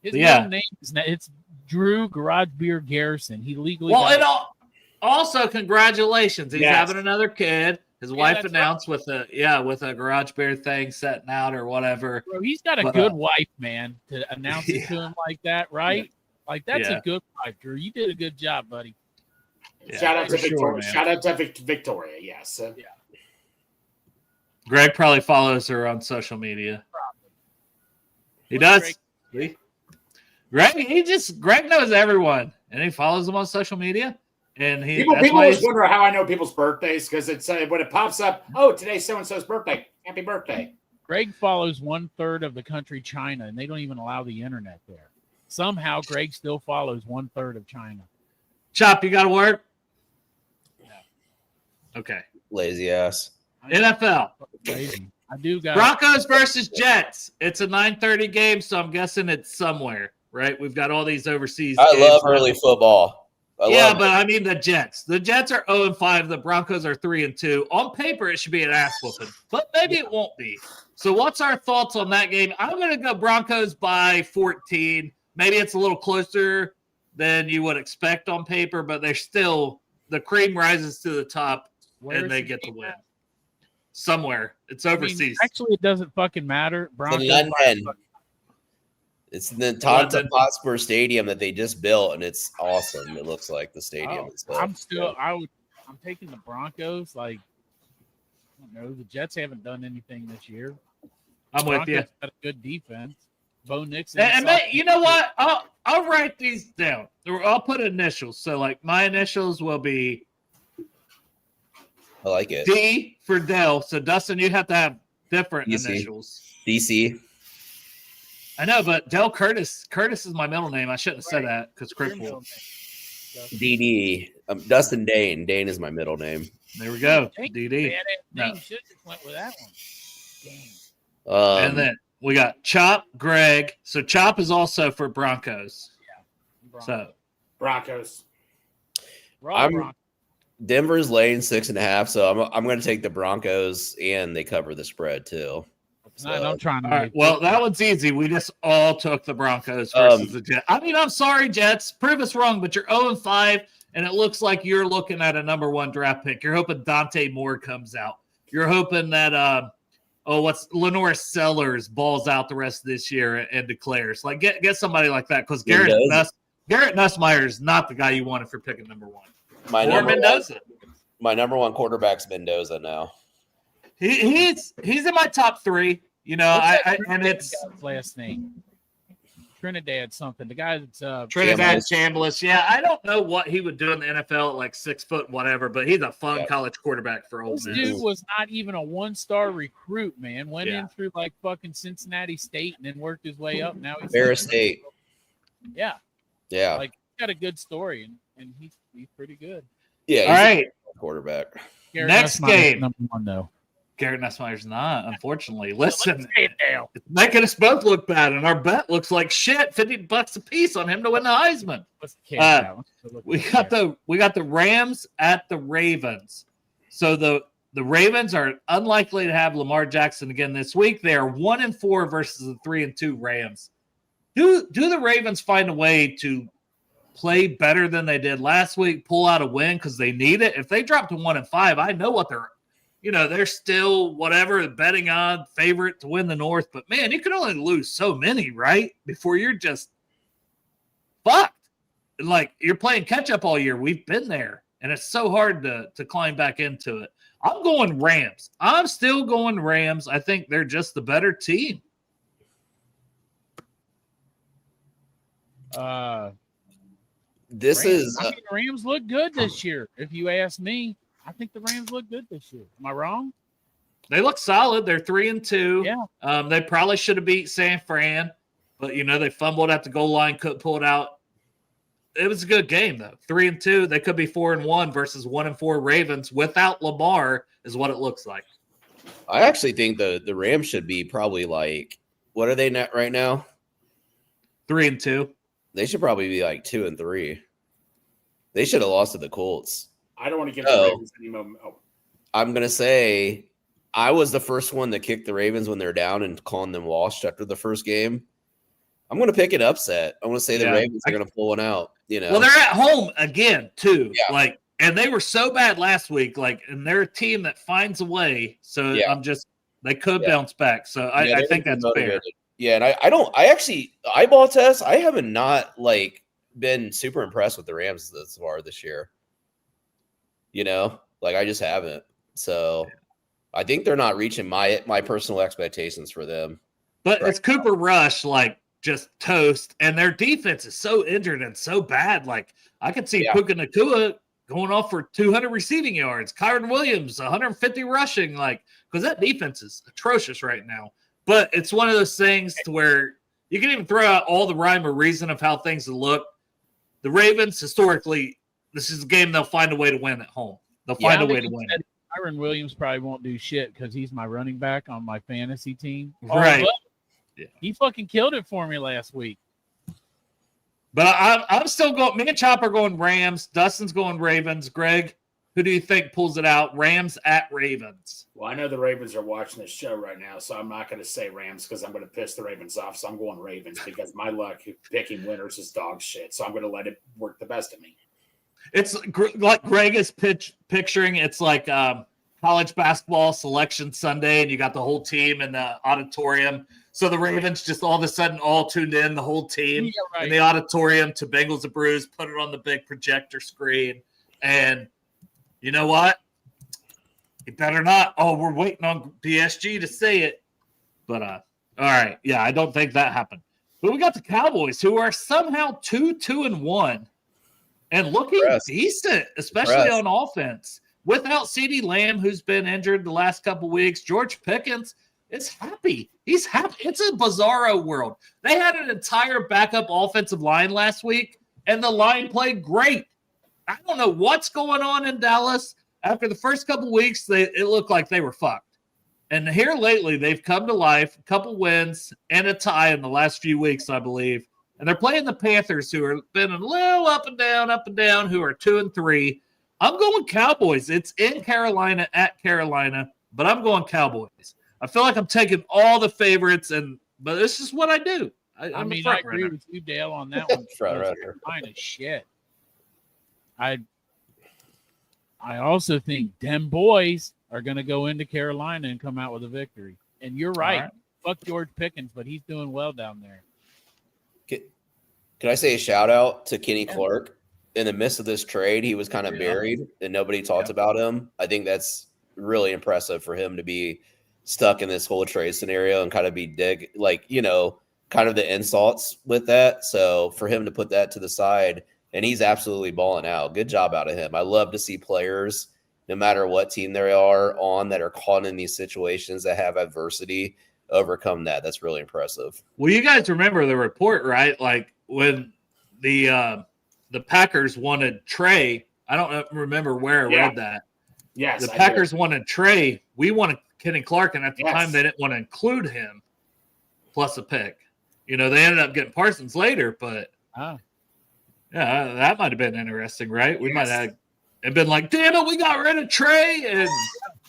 His middle name is it's Drew Garage Beer Garrison. He legally. Well, also congratulations. He's having another kid. His wife announced with a Garage Beer thing setting out or whatever. Bro, he's got a good wife, man, to announce it to him like that, right? Yeah. Like that's a good wife, Drew. You did a good job, buddy. Yeah, shout out to Victoria. Shout out to Victoria. Yes. Yeah. Greg probably follows her on social media. Probably. He does. Greg knows everyone, and he follows them on social media. And people always wonder how I know people's birthdays because it's when it pops up. Oh, today's so and so's birthday. Happy birthday! Greg follows 1/3 of the country China, and they don't even allow the internet there. Somehow, Greg still follows 1/3 of China. Chop, you got to work. Yeah. Okay. Lazy ass. NFL. Lazy. I do got Broncos versus Jets. It's a 9:30 game, so I'm guessing it's somewhere, right? We've got all these overseas. I love early football. But I mean the Jets. The Jets are 0-5. The Broncos are 3-2. On paper, it should be an ass whooping, but maybe it won't be. So, what's our thoughts on that game? I'm going to go Broncos by 14. Maybe it's a little closer than you would expect on paper, but they're still the cream rises to the top, and they get the win. Somewhere. It's overseas. Actually, it doesn't fucking matter. Broncos. It's in the Tottenham Hotspur Stadium that they just built, and it's awesome. It looks like the stadium. I'm taking the Broncos. Like, I don't know. The Jets haven't done anything this year. I'm with you. Got a good defense. Bo Nixon. And you know what? I'll write these down. I'll put initials. So, like, my initials will be. I like it. D for Dell. So, Dustin, you have to have different initials. DC. I know, but Del Curtis. Curtis is my middle name. I shouldn't have said that because critical. DD. Dustin Dane. Dane is my middle name. There we go. DD. Dane should have went with that one. And then we got Chop, Greg. So Chop is also for Broncos. Yeah. Broncos. Denver's laying 6.5, so I'm going to take the Broncos, and they cover the spread too. So, I'm trying to. All right, well, that one's easy. We just all took the Broncos versus the Jets. I mean, I'm sorry, Jets. Prove us wrong, but you're 0-5, and it looks like you're looking at a number 1 draft pick. You're hoping Dante Moore comes out. You're hoping that Lenore Sellers balls out the rest of this year and declares. Like, get somebody like that because Garrett Nussmeier is not the guy you want if you're picking number 1. My number 1 quarterback's Mendoza now. He's in my top 3. You know, and it's last name Trinidad something. The guy that's Trinidad Chambliss. Yeah, I don't know what he would do in the NFL at like 6 foot whatever, but he's a fun college quarterback for Ole Miss. This dude was not even a 1-star recruit, man. Went in through like fucking Cincinnati State and then worked his way up. Now he's Ferris State. Yeah. Like he's got a good story and he's pretty good. Yeah. All right. Quarterback. Next game. Number 1 though. Garrett Nussmeier's not, unfortunately. Listen, it's making us both look bad, and our bet looks like shit. $50 a piece on him to win the Heisman. We got the Rams at the Ravens. So the Ravens are unlikely to have Lamar Jackson again this week. They are 1-4 versus the 3-2 Rams. Do the Ravens find a way to play better than they did last week, pull out a win because they need it? If they drop to 1-5, I know what they're still whatever betting on favorite to win the North, but man, you can only lose so many, right? Before you're just fucked. like you're playing catch up all year. We've been there, and it's so hard to climb back into it. I'm going Rams. I'm still going Rams. I think they're just the better team. The Rams look good this year. If you ask me, I think the Rams look good this year. Am I wrong? They look solid. They're 3-2. Yeah. They probably should have beat San Fran, but they fumbled at the goal line, couldn't pull it out. It was a good game though. 3-2. They could be 4-1 versus 1-4 Ravens without Lamar, is what it looks like. I actually think the Rams should be probably like, what are they net right now? 3-2. They should probably be like 2-3. They should have lost to the Colts. I don't want to give the Ravens any moment. Oh. I'm gonna say I was the first one to kick the Ravens when they're down and calling them washed after the first game. I'm going to pick an upset. I want to say the Ravens are going to pull one out. Well, they're at home again too. Yeah. And they were so bad last week. And they're a team that finds a way. So they could bounce back. So I think that's fair. Yeah, and I actually eyeball test. I haven't not been super impressed with the Rams thus far this year. I just haven't. So I think they're not reaching my personal expectations for them. But it's Cooper Rush, just toast, and their defense is so injured and so bad. I could see Puka Nacua going off for 200 receiving yards, Kyron Williams 150 rushing, because that defense is atrocious right now. But it's one of those things to where you can even throw out all the rhyme or reason of how things look. The Ravens, historically, this is a game they'll find a way to win at home. They'll find a way to win. Kyron Williams probably won't do shit because he's my running back on my fantasy team. Right. He fucking killed it for me last week. But I'm still going. Me and Chop are going Rams. Dustin's going Ravens. Greg, who do you think pulls it out? Rams at Ravens. Well, I know the Ravens are watching this show right now, so I'm not going to say Rams because I'm going to piss the Ravens off. So I'm going Ravens because my luck picking winners is dog shit. So I'm going to let it work the best of me. It's like Greg is picturing. It's like college basketball selection Sunday, and you got the whole team in the auditorium. So the Ravens just all of a sudden all tuned in, the whole team in the auditorium to Bengals and Brews, put it on the big projector screen. And you know what? You better not. Oh, we're waiting on BSG to say it. But, all right. Yeah, I don't think that happened. But we got the Cowboys, who are somehow 2-1 and looking decent, especially on offense. Without CeeDee Lamb, who's been injured the last couple weeks, George Pickens is happy. He's happy. It's a bizarro world. They had an entire backup offensive line last week, and the line played great. I don't know what's going on in Dallas. After the first couple weeks, it looked like they were fucked. And here lately, they've come to life, a couple wins and a tie in the last few weeks, I believe. And they're playing the Panthers, who have been a little up and down, who are 2-3. I'm going Cowboys. It's in Carolina, at Carolina, but I'm going Cowboys. I feel like I'm taking all the favorites, but this is what I do. I agree with you, Dale, on that one. Carolina shit. I also think them boys are going to go into Carolina and come out with a victory. And you're right. Fuck George Pickens, but he's doing well down there. Can I say a shout out to Kenny Clark? In the midst of this trade, he was kind of buried and nobody talked about him. I think that's really impressive for him to be stuck in this whole trade scenario and kind of be kind of the insults with that. So for him to put that to the side, and he's absolutely balling out. Good job out of him. I love to see players, no matter what team they are on, that are caught in these situations that have adversity, overcome that. That's really impressive. Well, you guys remember the report, right? When the Packers wanted Trey. I don't remember where I read that. Yes, the Packers wanted Trey. We wanted Kenny Clark, and at the time they didn't want to include him plus a pick. They ended up getting Parsons later, but that might have been interesting, right? We might have been like, damn it, we got rid of Trey, and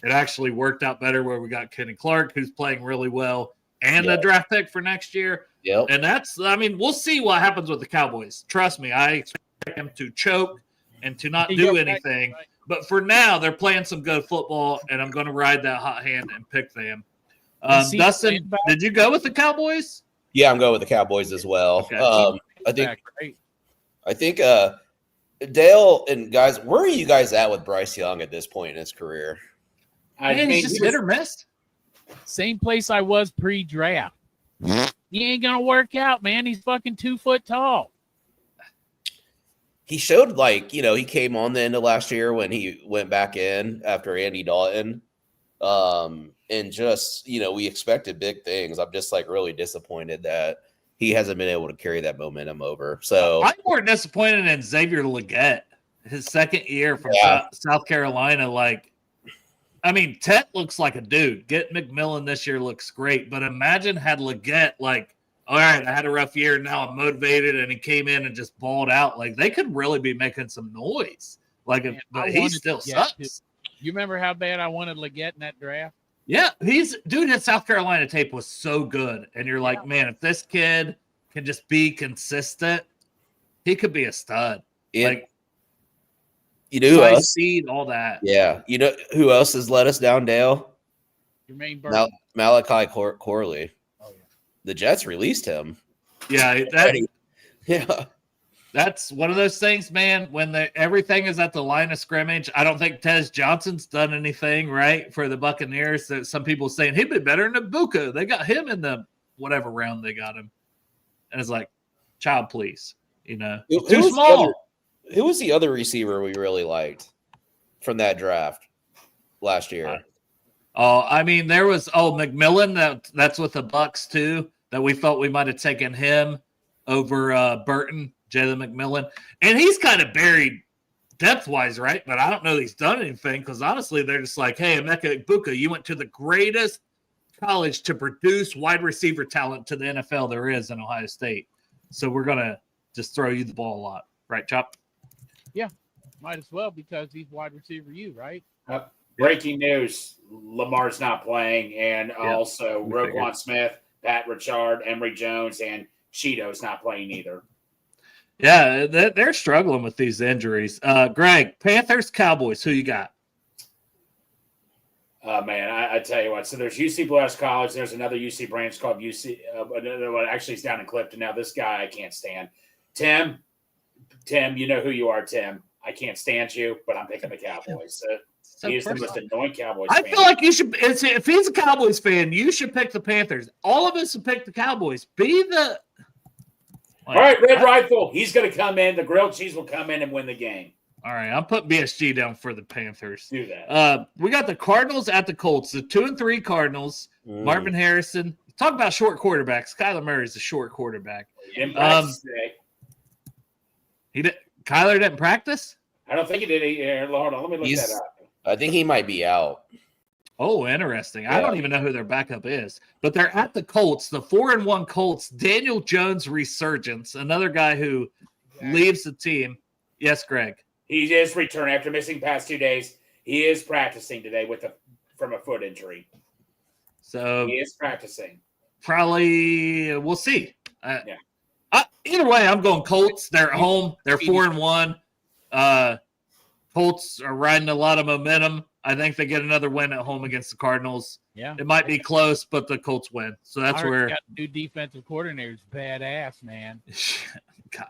it actually worked out better where we got Kenny Clark, who's playing really well, and a draft pick for next year. Yep. And we'll see what happens with the Cowboys. Trust me, I expect them to choke and to not do anything. Right. But for now, they're playing some good football, and I'm going to ride that hot hand and pick them. Dustin, did you go with the Cowboys? Yeah, I'm going with the Cowboys as well. Okay. I think Dale and guys, where are you guys at with Bryce Young at this point in his career? Man, he's just hit or miss. Same place I was pre-draft. He ain't gonna work out, man. He's fucking 2 foot tall. He showed he came on the end of last year when he went back in after Andy Dalton. And just, we expected big things. I'm just really disappointed that he hasn't been able to carry that momentum over. So I'm more disappointed in Xavier Legette, his second year from South Carolina. Tet looks like a dude. Get McMillan this year looks great, but imagine had Legette all right, I had a rough year. Now I'm motivated, and he came in and just balled out. They could really be making some noise. But he still sucks. You remember how bad I wanted Legette in that draft? Yeah, his South Carolina tape was so good, and you're like, man, if this kid can just be consistent, he could be a stud. And, who else? Seed, all that. Yeah, who else has let us down, Dale? Jermaine Burton. Malachi Corley. Oh yeah, the Jets released him. Yeah, yeah. That's one of those things, man, when everything is at the line of scrimmage. I don't think Tez Johnson's done anything right for the Buccaneers. Some people saying he'd be better than Ibuka. They got him in the whatever round they got him. And it's like, child, please. Too small. Who was the other receiver we really liked from that draft last year? There was McMillan. That's with the Bucks too. That we felt we might have taken him over Burton. Jalen McMillan, and he's kind of buried depth-wise, right? But I don't know that he's done anything because, honestly, they're just like, hey, Emeka Egbuka, you went to the greatest college to produce wide receiver talent to the NFL there is in Ohio State. So we're going to just throw you the ball a lot. Right, Chop? Yeah, might as well because he's wide receiver you, right? Breaking news, Lamar's not playing, and also Roquan Smith, Pat Richard, Emory Jones, and Cheeto's not playing either. Yeah, they're struggling with these injuries. Greg, Panthers, Cowboys, who you got? Man, I tell you what. So there's UC Blue House College. There's another UC branch called UC. Actually, it's down in Clifton now. This guy I can't stand. Tim, you know who you are, Tim. I can't stand you, but I'm picking the Cowboys. He is the most annoying Cowboys fan. I feel like you should. If he's a Cowboys fan, you should pick the Panthers. All of us should pick the Cowboys. All right, Red Rifle. He's going to come in. The grilled cheese will come in and win the game. All right, I'm putting BSG down for the Panthers. Do that. We got the Cardinals at the Colts. The 2-3 Cardinals. Marvin Harrison. Talk about short quarterbacks. Kyler Murray is a short quarterback. He didn't practice today. Kyler didn't practice? I don't think he did. Hold on, let me look that up. I think he might be out. Oh, interesting. Yeah. I don't even know who their backup is. But they're at the Colts, the 4-1 Colts. Daniel Jones resurgence, another guy who leaves the team. Yes, Greg. He is returning after missing past 2 days. He is practicing today from a foot injury. So he is practicing. Probably we'll see. Either way, I'm going Colts. They're at home. They're 4-1. Colts are riding a lot of momentum. I think they get another win at home against the Cardinals. Yeah, it might be close, but the Colts win. So that's where got new defensive coordinators. Badass, man. God.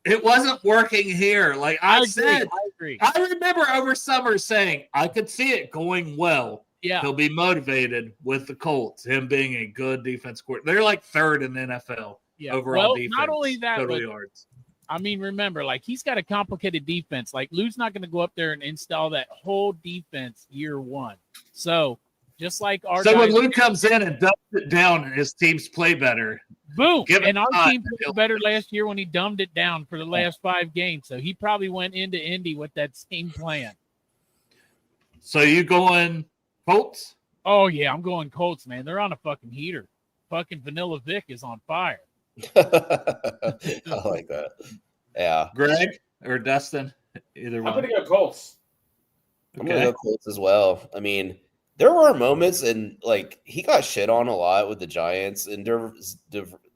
It wasn't working here. Like I said, I remember over summer saying I could see it going well. Yeah, he'll be motivated with the Colts. Him being a good defense coordinator. They're like third in the NFL overall defense. Not only that, total yards. I mean, remember, he's got a complicated defense. Lou's not going to go up there and install that whole defense year one. So, just like our when Lou comes in and dumps it down, his teams play better. Boom! And our team played better last year when he dumbed it down for the last 5 games. So he probably went into Indy with that same plan. So you going Colts? Oh yeah, I'm going Colts, man. They're on a fucking heater. Fucking Vanilla Vic is on fire. I like that. Yeah. Greg or Dustin? Either one. I'm going to go Colts. I'm going to go Colts as well. I mean, there were moments and he got shit on a lot with the Giants and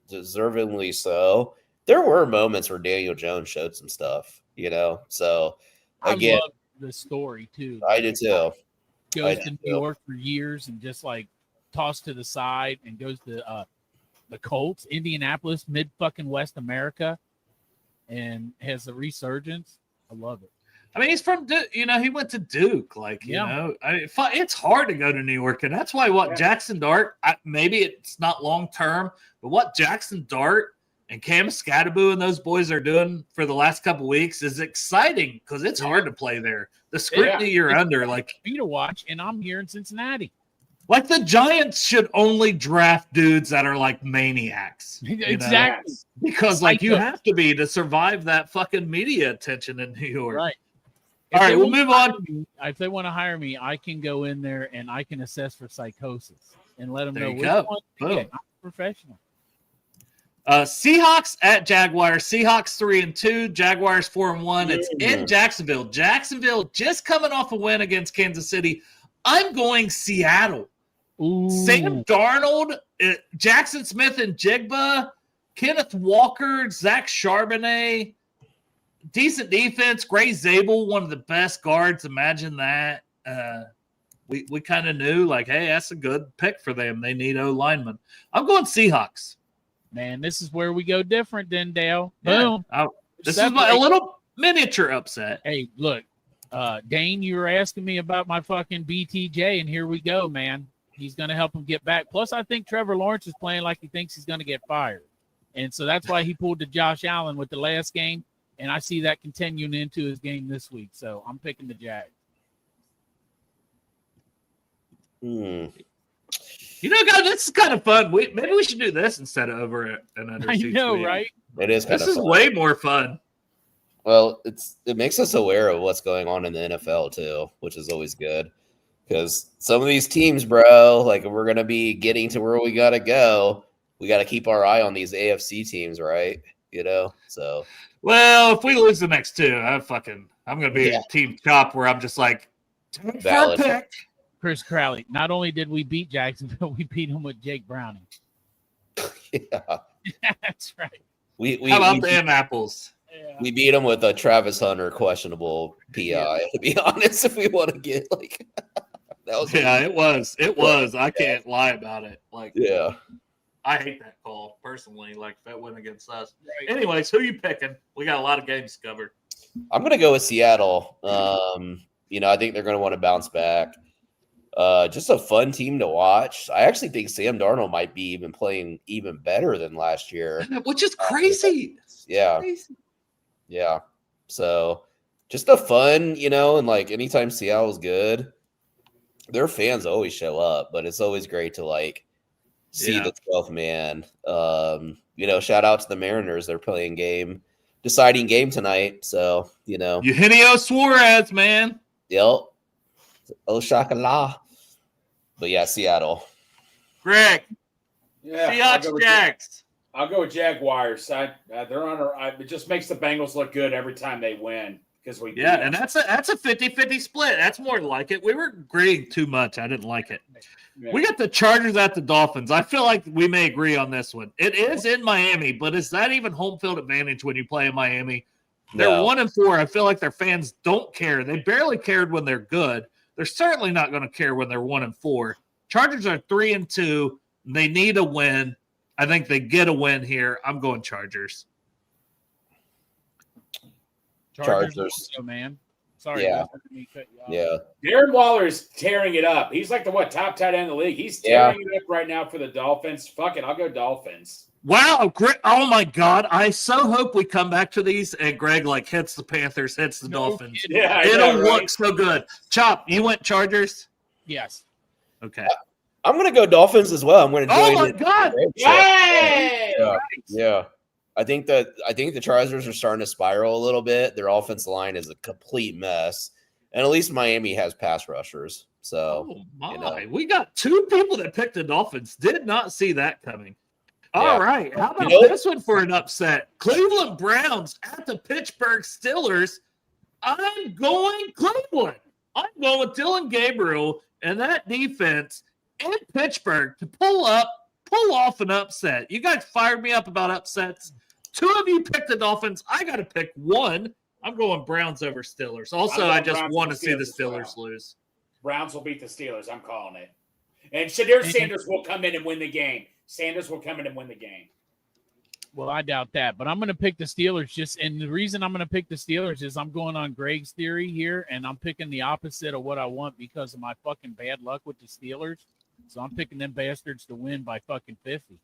deservingly so. There were moments where Daniel Jones showed some stuff, So again, I love the story too. I do too. Goes to New York for years and just tossed to the side and goes to the Colts, Indianapolis, mid fucking West America. and has a resurgence. I love it. I mean, he's from Duke. You know, he went to Duke. Like, you know, it's hard to go to New York. And that's why Jackson Dart, maybe it's not long term, but what Jackson Dart and Cam Scadaboo and those boys are doing for the last couple of weeks is exciting because it's hard to play there. The scrutiny you're under, like me to watch, and I'm here in Cincinnati. Like the Giants should only draft dudes that are like maniacs. Exactly. Because like you have to be to survive that fucking media attention in New York. Right. All right, we'll move on. If they want to hire me, I can go in there and I can assess for psychosis and let them know which one. I'm a professional. Seahawks at Jaguars. Seahawks 3-2. Jaguars 4-1. It's in Jacksonville. Jacksonville just coming off a win against Kansas City. I'm going Seattle. Ooh. Sam Darnold, Jackson Smith and Jigba, Kenneth Walker, Zach Charbonnet, decent defense. Gray Zabel, one of the best guards. Imagine that. We kind of knew, like, hey, that's a good pick for them. They need O-linemen. I'm going Seahawks. Man, this is where we go different then, Dale. Boom. This is a little miniature upset. Hey, look, Dane, you were asking me about my fucking BTJ, and here we go, man. He's going to help him get back. Plus, I think Trevor Lawrence is playing like he thinks he's going to get fired. And so that's why he pulled to Josh Allen with the last game, and I see that continuing into his game this week. So I'm picking the Jags. You know, guys, this is kind of fun. Maybe we should do this instead of over at another. I know, right? It is kind of fun. This is way more fun. Well, it makes us aware of what's going on in the NFL too, which is always good. Because some of these teams, bro, like if we're gonna be getting to where we gotta go, we gotta keep our eye on these AFC teams, right? You know, so. Well, if we lose the next two, I'm gonna be a team cop where I'm just like, valid. Pick. Chris Crowley. Not only did we beat Jacksonville, we beat him with Jake Browning. Yeah, that's right. How about them apples? Yeah. We beat him with a Travis Hunter questionable PI. To be honest, if we want to get like. It was. I can't lie about it. Like, I hate that call personally. Like, that went against us. Right. Anyways, who you picking? We got a lot of games covered. I'm gonna go with Seattle. I think they're gonna want to bounce back. Just a fun team to watch. I actually think Sam Darnold might be even playing even better than last year, which is crazy. Yeah. So, just a fun, and like anytime Seattle's good. Their fans always show up, but it's always great to like see the 12th man. Shout out to the Mariners. They're playing deciding game tonight. So, Eugenio Suarez, man. Yep. Oh, shakala. But yeah, Seattle. Greg. Yeah. Seahawks, Jags. I'll go with Jaguars. They're on it just makes the Bengals look good every time they win. And that's a 50-50 split. That's more like it. We were agreeing too much. I didn't like it. Yeah. We got the Chargers at the Dolphins. I feel like we may agree on this one. It is in Miami, but is that even home field advantage when you play in Miami? They're 1-4. I feel like their fans don't care. They barely cared when they're good. They're certainly not going to care when they're 1-4. Chargers are 3-2. They need a win. I think they get a win here. I'm going Chargers. Chargers. Also, man. Sorry. Yeah. Darren Waller is tearing it up. He's like the top tight end in the league. He's tearing it up right now for the Dolphins. Fuck it. I'll go Dolphins. Wow. Oh, my God. I so hope we come back to these and Greg hits the Panthers, hits the Dolphins. Yeah, it'll look so good. Chop, you went Chargers? Yes. Okay. I'm going to go Dolphins as well. I'm going to join. Oh, my God. Yay! Yeah. I think the Chargers are starting to spiral a little bit. Their offensive line is a complete mess, and at least Miami has pass rushers. So, we got two people that picked the Dolphins. Did not see that coming. All right, how about this one for an upset? Cleveland Browns at the Pittsburgh Steelers. I'm going Cleveland. I'm going with Dylan Gabriel and that defense in Pittsburgh to pull off an upset. You guys fired me up about upsets. Two of you picked the Dolphins. I got to pick one. I'm going Browns over Steelers. Also, I just want to see the Steelers lose. Browns will beat the Steelers. I'm calling it. And Shadir Sanders will come in and win the game. Well, I doubt that, but I'm going to pick the Steelers. And the reason I'm going to pick the Steelers is I'm going on Greg's theory here, and I'm picking the opposite of what I want because of my fucking bad luck with the Steelers. So I'm picking them bastards to win by fucking 50.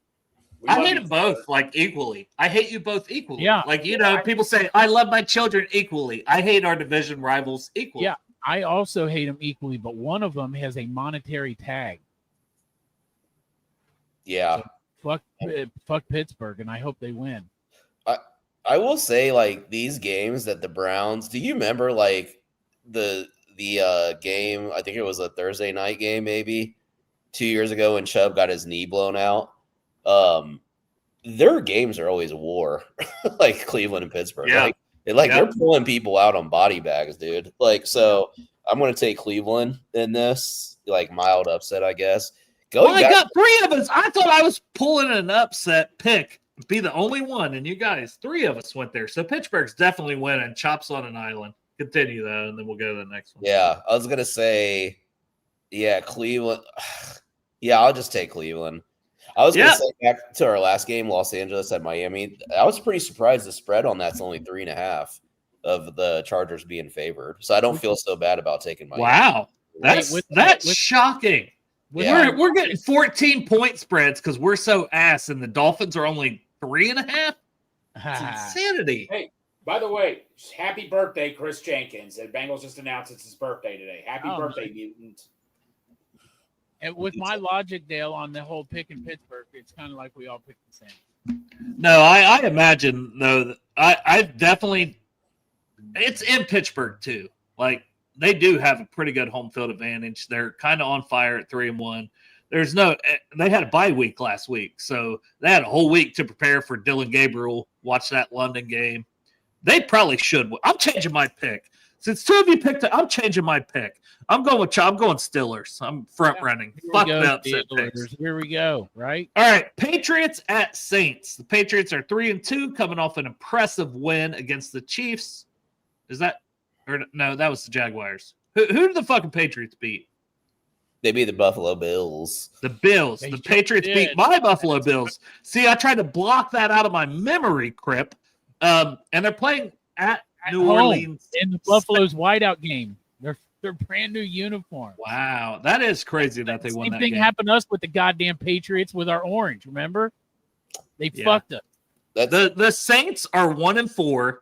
I hate them both like equally. I hate you both equally. Yeah. Like, people say, I love my children equally. I hate our division rivals equally. Yeah, I also hate them equally, but one of them has a monetary tag. Yeah. So fuck Pittsburgh, and I hope they win. I will say, like, these games that the Browns, do you remember, like, the game, I think it was a Thursday night game maybe, 2 years ago when Chubb got his knee blown out? Their games are always a war, like Cleveland and Pittsburgh. Yeah. They're pulling people out on body bags, dude. Like, so I'm going to take Cleveland in this, like, mild upset, I guess. I got three of us. I thought I was pulling an upset pick, be the only one, and you guys, three of us went there. So Pittsburgh's definitely winning. Chops on an island. Continue though, and then we'll go to the next one. Yeah, I was gonna say, Cleveland. Yeah, I'll just take Cleveland. I was gonna say back to our last game, Los Angeles at Miami. I was pretty surprised the spread on that's only 3.5 of the Chargers being favored. So I don't feel so bad about taking Miami. Wow, that's shocking. We're getting 14-point spreads because we're so ass, and the Dolphins are only 3.5. It's insanity. Hey, by the way, happy birthday, Chris Jenkins. The Bengals just announced it's his birthday today. Happy birthday, mutant. And with my logic, Dale, on the whole pick in Pittsburgh, it's kind of like we all picked the same. No, I imagine, though, that I definitely – it's in Pittsburgh, too. Like, they do have a pretty good home field advantage. They're kind of on fire at 3-1. They had a bye week last week, so they had a whole week to prepare for Dylan Gabriel. Watch that London game. They probably should. I'm changing my pick. Since two of you picked it, I'm changing my pick. I'm going Steelers. I'm front running. Fuck the upset picks. Here we go. Right. All right. Patriots at Saints. The Patriots are 3-2, coming off an impressive win against the Chiefs. No, that was the Jaguars. Who did the fucking Patriots beat? They beat the Buffalo Bills. The Bills. The Patriots beat my Buffalo Bills. See, I tried to block that out of my memory, Crip. And they're playing at New Orleans in the Buffalo's whiteout game. Their brand new uniform. Wow, that is crazy that they won that game. Same thing happened to us with the goddamn Patriots with our orange. Remember? They fucked us. The Saints are 1-4.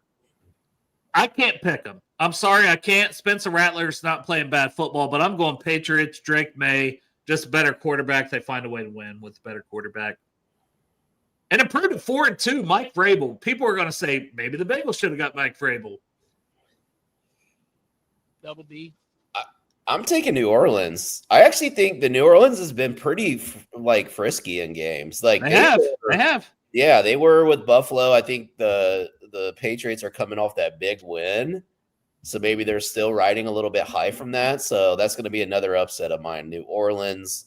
I can't pick them. I'm sorry, I can't. Spencer Rattler's not playing bad football, but I'm going Patriots. Drake May, just a better quarterback. They find a way to win with a better quarterback. And improved to 4-2. Mike Vrabel. People are going to say maybe the Bengals should have got Mike Vrabel. Double D. I'm taking New Orleans. I actually think the New Orleans has been pretty frisky in games. Like they have. Yeah, they were with Buffalo. I think the Patriots are coming off that big win. So maybe they're still riding a little bit high from that. So that's going to be another upset of mine. New Orleans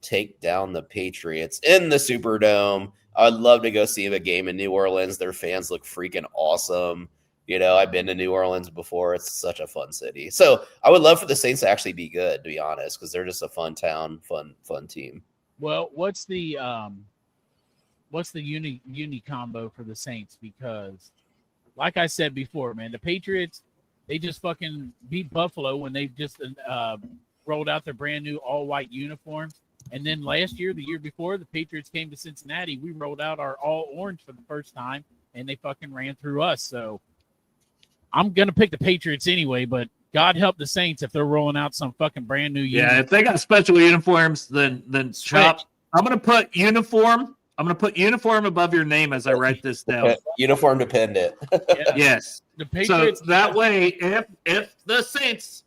take down the Patriots in the Superdome. I'd love to go see a game in New Orleans. Their fans look freaking awesome. I've been to New Orleans before. It's such a fun city. So I would love for the Saints to actually be good, to be honest, because they're just a fun town, fun team. Well, what's the uni combo for the Saints? Because, like I said before, man, the Patriots, they just fucking beat Buffalo when they just rolled out their brand new all-white uniforms. And then last year, the year before, the Patriots came to Cincinnati. We rolled out our all-orange for the first time, and they fucking ran through us. So I'm going to pick the Patriots anyway, but God help the Saints if they're rolling out some fucking brand new uniform. Yeah, if they got special uniforms, then chop. I'm going to put uniform. I'm going to put uniform above your name as I write this down. Uniform dependent. Yes. The Patriots. So that way, if the Saints,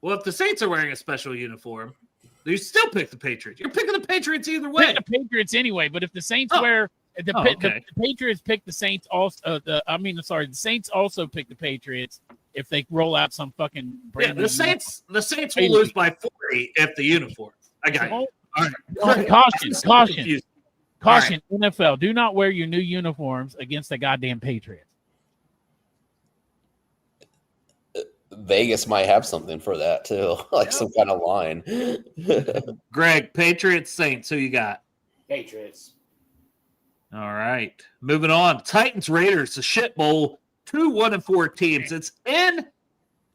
if the Saints are wearing a special uniform, you still pick the Patriots. You're picking the Patriots either way. Pick the Patriots anyway, but if the Saints wear the Patriots pick the Saints also. The Saints also pick the Patriots if they roll out some fucking brand new. The Saints will lose by 40 if the uniform. I got you. All right. Caution. Right. NFL, do not wear your new uniforms against the goddamn Patriots. Vegas might have something for that too, some kind of line. Greg, Patriots, Saints, who you got? Patriots. All right. Moving on. Titans Raiders, the shit bowl. 2-1-4 teams. It's in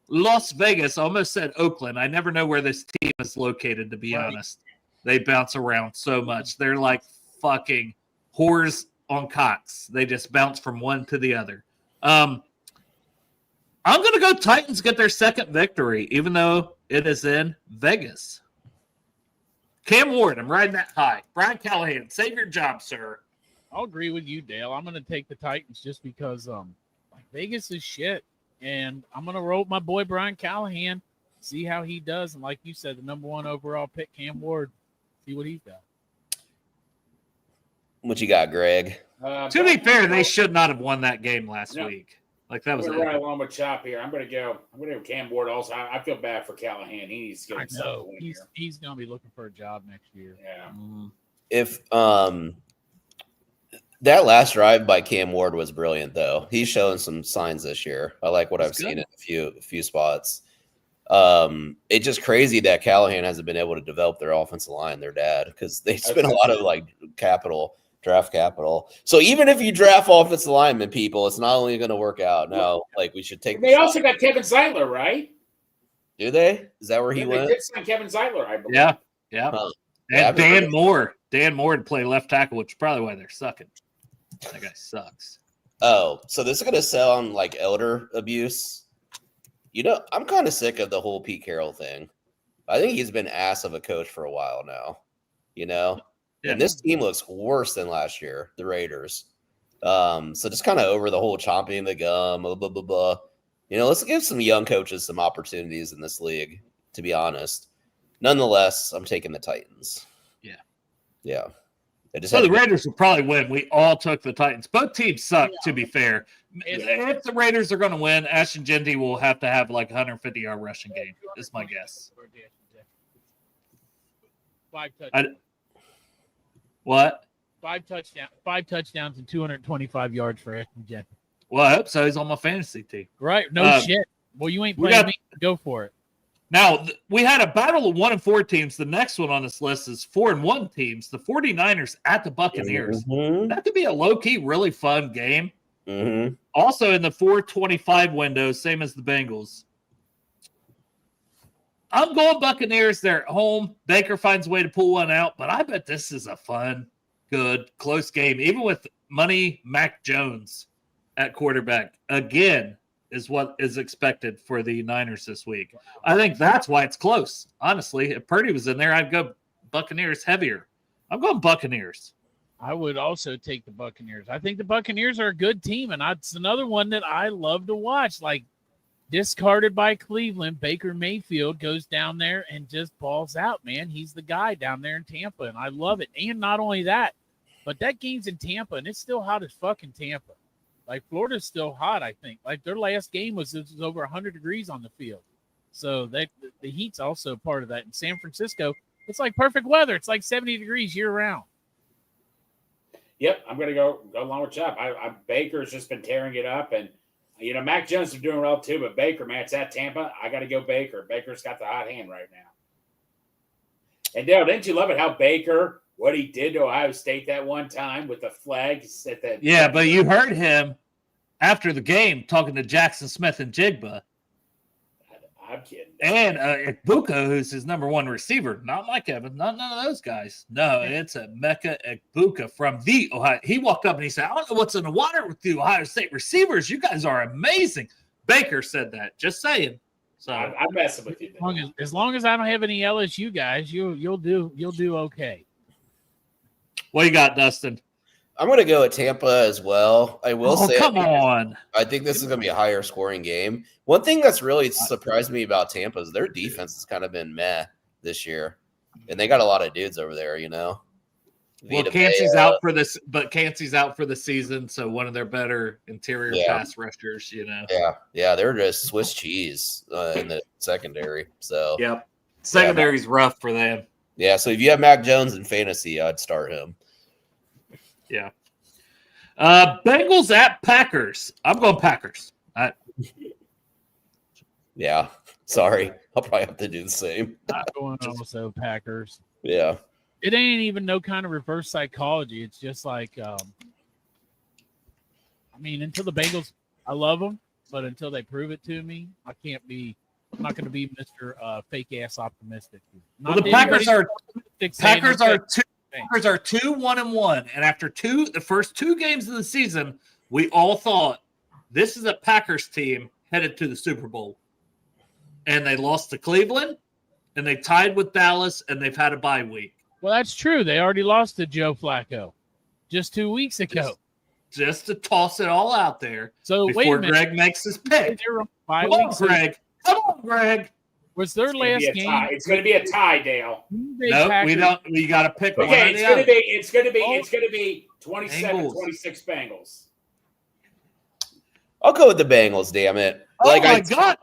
Las Vegas. I almost said Oakland. I never know where this team is located, to be honest. They bounce around so much. They're like fucking whores on cots. They just bounce from one to the other. I'm going to go Titans get their second victory, even though it is in Vegas. Cam Ward, I'm riding that high. Brian Callahan, save your job, sir. I'll agree with you, Dale. I'm going to take the Titans just because Vegas is shit. And I'm going to roll with my boy Brian Callahan, see how he does. And like you said, the number 1 overall pick, Cam Ward, see what he's got. What you got, Greg? To be fair, they should not have won that game last week. Like that was I'm going to run along with Chop here. I'm going to go Cam Ward also. I feel bad for Callahan. He needs to get himself a win here. He's going to be looking for a job next year. Yeah. If that last drive by Cam Ward was brilliant, though. He's showing some signs this year. I like what I've seen in a few spots. It's just crazy that Callahan hasn't been able to develop their offensive line, their dad, because they spent a lot of draft capital. So even if you draft offensive linemen, people, it's not only going to work out. No, like we should take. They also got Kevin Zeitler, right? Do they? Is that where he went? They did sign Kevin Zeitler, I believe. Yeah. And Dan Moore to play left tackle, which is probably why they're sucking. That guy sucks. Oh, so this is going to sound like elder abuse. I'm kind of sick of the whole Pete Carroll thing. I think he's been ass of a coach for a while now, Yeah. And this team looks worse than last year, the Raiders. So just kind of over the whole chomping the gum, blah, blah, blah, blah. Let's give some young coaches some opportunities in this league, to be honest. Nonetheless, I'm taking the Titans. Yeah. The Raiders will probably win. We all took the Titans. Both teams suck, to be fair. If the Raiders are going to win, Ashton Jeanty will have to have like 150-yard rushing game, is my guess. 5 touchdowns. What? 5 touchdowns and 225 yards for Ashton Jeanty. Well, I hope so. He's on my fantasy team. Right. No shit. Well, you ain't playing me. Go for it. Now, we had a battle of 1-4 teams. The next one on this list is 4-1 teams. The 49ers at the Buccaneers. Mm-hmm. That could be a low-key, really fun game. Mm-hmm. Also in the 425 window, same as the Bengals. I'm going Buccaneers. They're at home. Baker finds a way to pull one out, but I bet this is a fun, good, close game, even with Money Mac Jones at quarterback. Again, is what is expected for the Niners this week. I think that's why it's close. Honestly, if Purdy was in there, I'd go Buccaneers heavier. I'm going Buccaneers. I would also take the Buccaneers. I think the Buccaneers are a good team, and it's another one that I love to watch. Like, discarded by Cleveland, Baker Mayfield goes down there and just balls out, man. He's the guy down there in Tampa, and I love it. And not only that, but that game's in Tampa, and it's still hot as fucking Tampa. Like, Florida's still hot, I think. Like, their last game was over 100 degrees on the field. So the heat's also part of that. In San Francisco, it's like perfect weather. It's like 70 degrees year-round. Yep, I'm going to go along with Chop. Baker's just been tearing it up. And, Mac Jones is doing well, too. But Baker, man, it's at Tampa. I got to go Baker. Baker's got the hot hand right now. And, Dale, didn't you love it how Baker – what he did to Ohio State that one time with the flags at the but you heard him after the game talking to Jackson Smith and Jigba. I'm kidding. And Egbuka, who's his number 1 receiver, not Mike Evans, none of those guys. No, it's a Mecca Egbuka from the Ohio. He walked up and he said, I don't know what's in the water with the Ohio State receivers. You guys are amazing. Baker said that. Just saying. So I'm messing with you. As long as I don't have any LSU guys, you'll do okay. What you got, Dustin? I'm going to go at Tampa as well. I will say, come on. I think this is going to be a higher scoring game. One thing that's really surprised me about Tampa is their defense has kind of been meh this year, and they got a lot of dudes over there. Well, Cansey's out for this, but Cansey's out for the season, so one of their better interior pass rushers. Yeah, they're just Swiss cheese in the secondary. So secondary's rough for them. Yeah, so if you have Mac Jones in fantasy, I'd start him. Yeah. Bengals at Packers. I'm going Packers. Yeah. Sorry. I'll probably have to do the same. I'm going also Packers. Yeah. It ain't even no kind of reverse psychology. It's just like, until the Bengals, I love them, but until they prove it to me, I'm not going to be Mr. Fake ass optimistic. Well, the Packers are 2-1-1, and after the first 2 games of the season, we all thought this is a Packers team headed to the Super Bowl, and they lost to Cleveland, and they tied with Dallas, and they've had a bye week. Well, that's true. They already lost to Joe Flacco just 2 weeks ago. Just to toss it all out there before Greg makes his pick. Come on, Greg. Was their last game? It's going to be a tie, Dale. No, we don't. We got to pick. Okay, it's going to be 27-26 Bengals. I'll go with the Bengals. Damn it! Oh my God!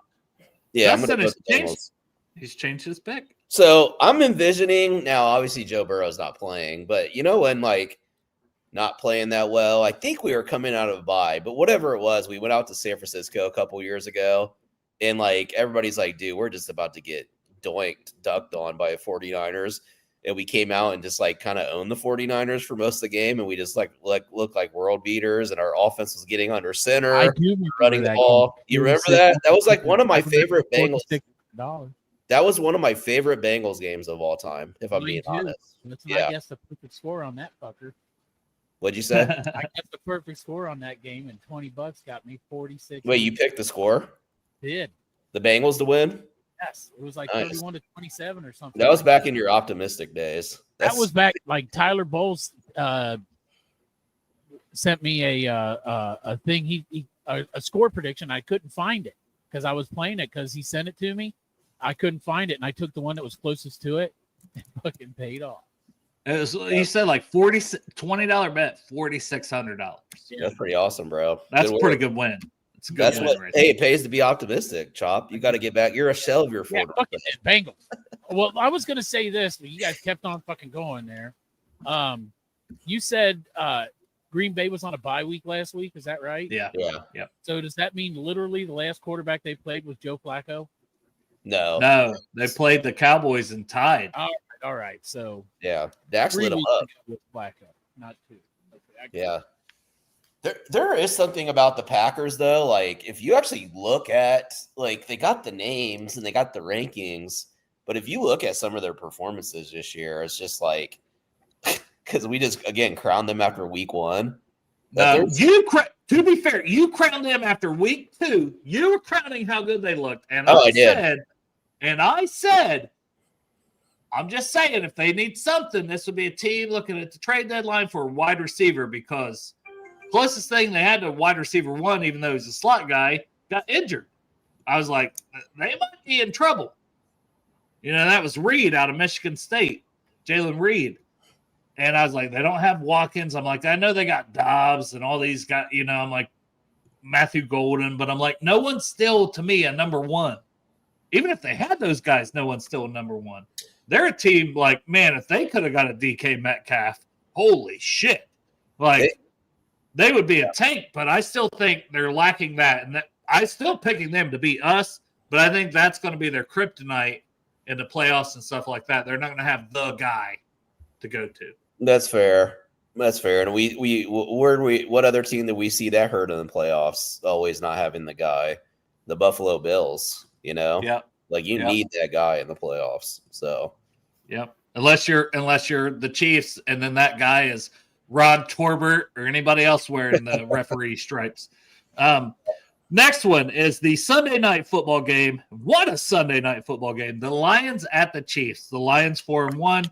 Yeah, I'm going to go with the Bengals. He's changed his pick. So I'm envisioning now. Obviously, Joe Burrow's not playing, but when not playing that well. I think we were coming out of a bye, but whatever it was, we went out to San Francisco a couple years ago, and everybody's like, dude, we're just about to get ducked on by the 49ers. And we came out and just kind of owned the 49ers for most of the game, and we just looked like world beaters, and our offense was getting under center, running the ball. You remember that? That was one of my favorite Bengals. That was one of my favorite Bengals games of all time, if I'm being honest. I guess the perfect score on that fucker. What'd you say? I guess the perfect score on that game, and $20 got me 46. Wait, you picked the score? Did the Bengals to win? Yes, it was 31-27 or something. That was back in your optimistic days. That was back Tyler Bowles sent me a thing. A score prediction. I couldn't find it because I was playing it because he sent it to me. I couldn't find it, and I took the one that was closest to it and fucking paid off. He said $20 bet, $4,600. That's pretty awesome, bro. That's a pretty good win. It's a good That's win what. right Hey, it pays to be optimistic, Chop. You got to get back. You're a shell of your Yeah, 40. fucking Bengals. Well, I was gonna say this, but you guys kept on fucking going there. You said Green Bay was on a bye week last week. Is that right? Yeah. So does that mean literally the last quarterback they played was Joe Flacco? No, they played the Cowboys and tied. All right. So yeah, Dax lit him up with Flacco, not 2. Okay, yeah. There is something about the Packers though. If you actually look at they got the names and they got the rankings, but if you look at some of their performances this year, it's just because we just again crowned them after week 1. To be fair, you crowned them after week 2. You were crowning how good they looked, and I said, I'm just saying, if they need something, this would be a team looking at the trade deadline for a wide receiver because closest thing they had to wide receiver 1, even though he's a slot guy, got injured. I was like, they might be in trouble. That was Reed out of Michigan State, Jalen Reed. And I was like, they don't have Watkins. I'm like, I know they got Dobbs and all these guys, I'm like, Matthew Golden, but I'm like, no one's still, to me, a number 1. Even if they had those guys, no one's still a number 1. They're a team man, if they could have got a DK Metcalf, holy shit. They would be a tank, but I still think they're lacking that. And I still picking them to beat us, but I think that's going to be their kryptonite in the playoffs and stuff like that. They're not going to have the guy to go to. That's fair. And what other team that we see that hurt in the playoffs? Always not having the guy, the Buffalo Bills. Yeah. Need that guy in the playoffs. So, yep. Unless you're the Chiefs, and then that guy is Rod Torbert or anybody else wearing the referee stripes. Next one is the Sunday night football game. What a Sunday night football game! The Lions at the Chiefs. The Lions 4-1.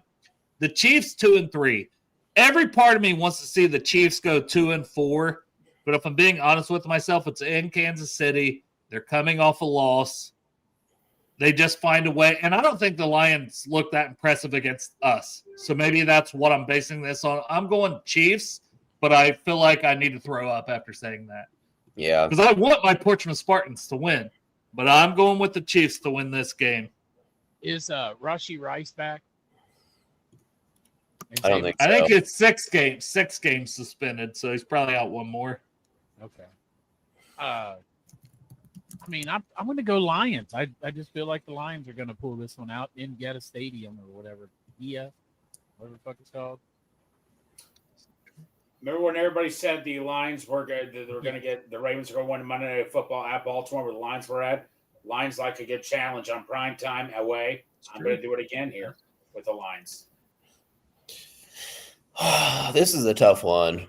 The Chiefs 2-3. Every part of me wants to see the Chiefs go 2-4, but if I'm being honest with myself, it's in Kansas City. They're coming off a loss. They just find a way. And I don't think the Lions look that impressive against us. So maybe that's what I'm basing this on. I'm going Chiefs, but I feel like I need to throw up after saying that. Yeah. Because I want my Portsmouth Spartans to win, but I'm going with the Chiefs to win this game. Is Rashee Rice back? I don't think so. I think it's 6 games suspended, so he's probably out one more. Okay. I'm going to go Lions. I just feel like the Lions are going to pull this one out in Geta Stadium or whatever. whatever the fuck it's called. Remember when everybody said the Lions were going to get the Ravens are going to win Monday Night Football at Baltimore, where the Lions were at? Lions like a good challenge on prime time away. I'm going to do it again here with the Lions. This is a tough one.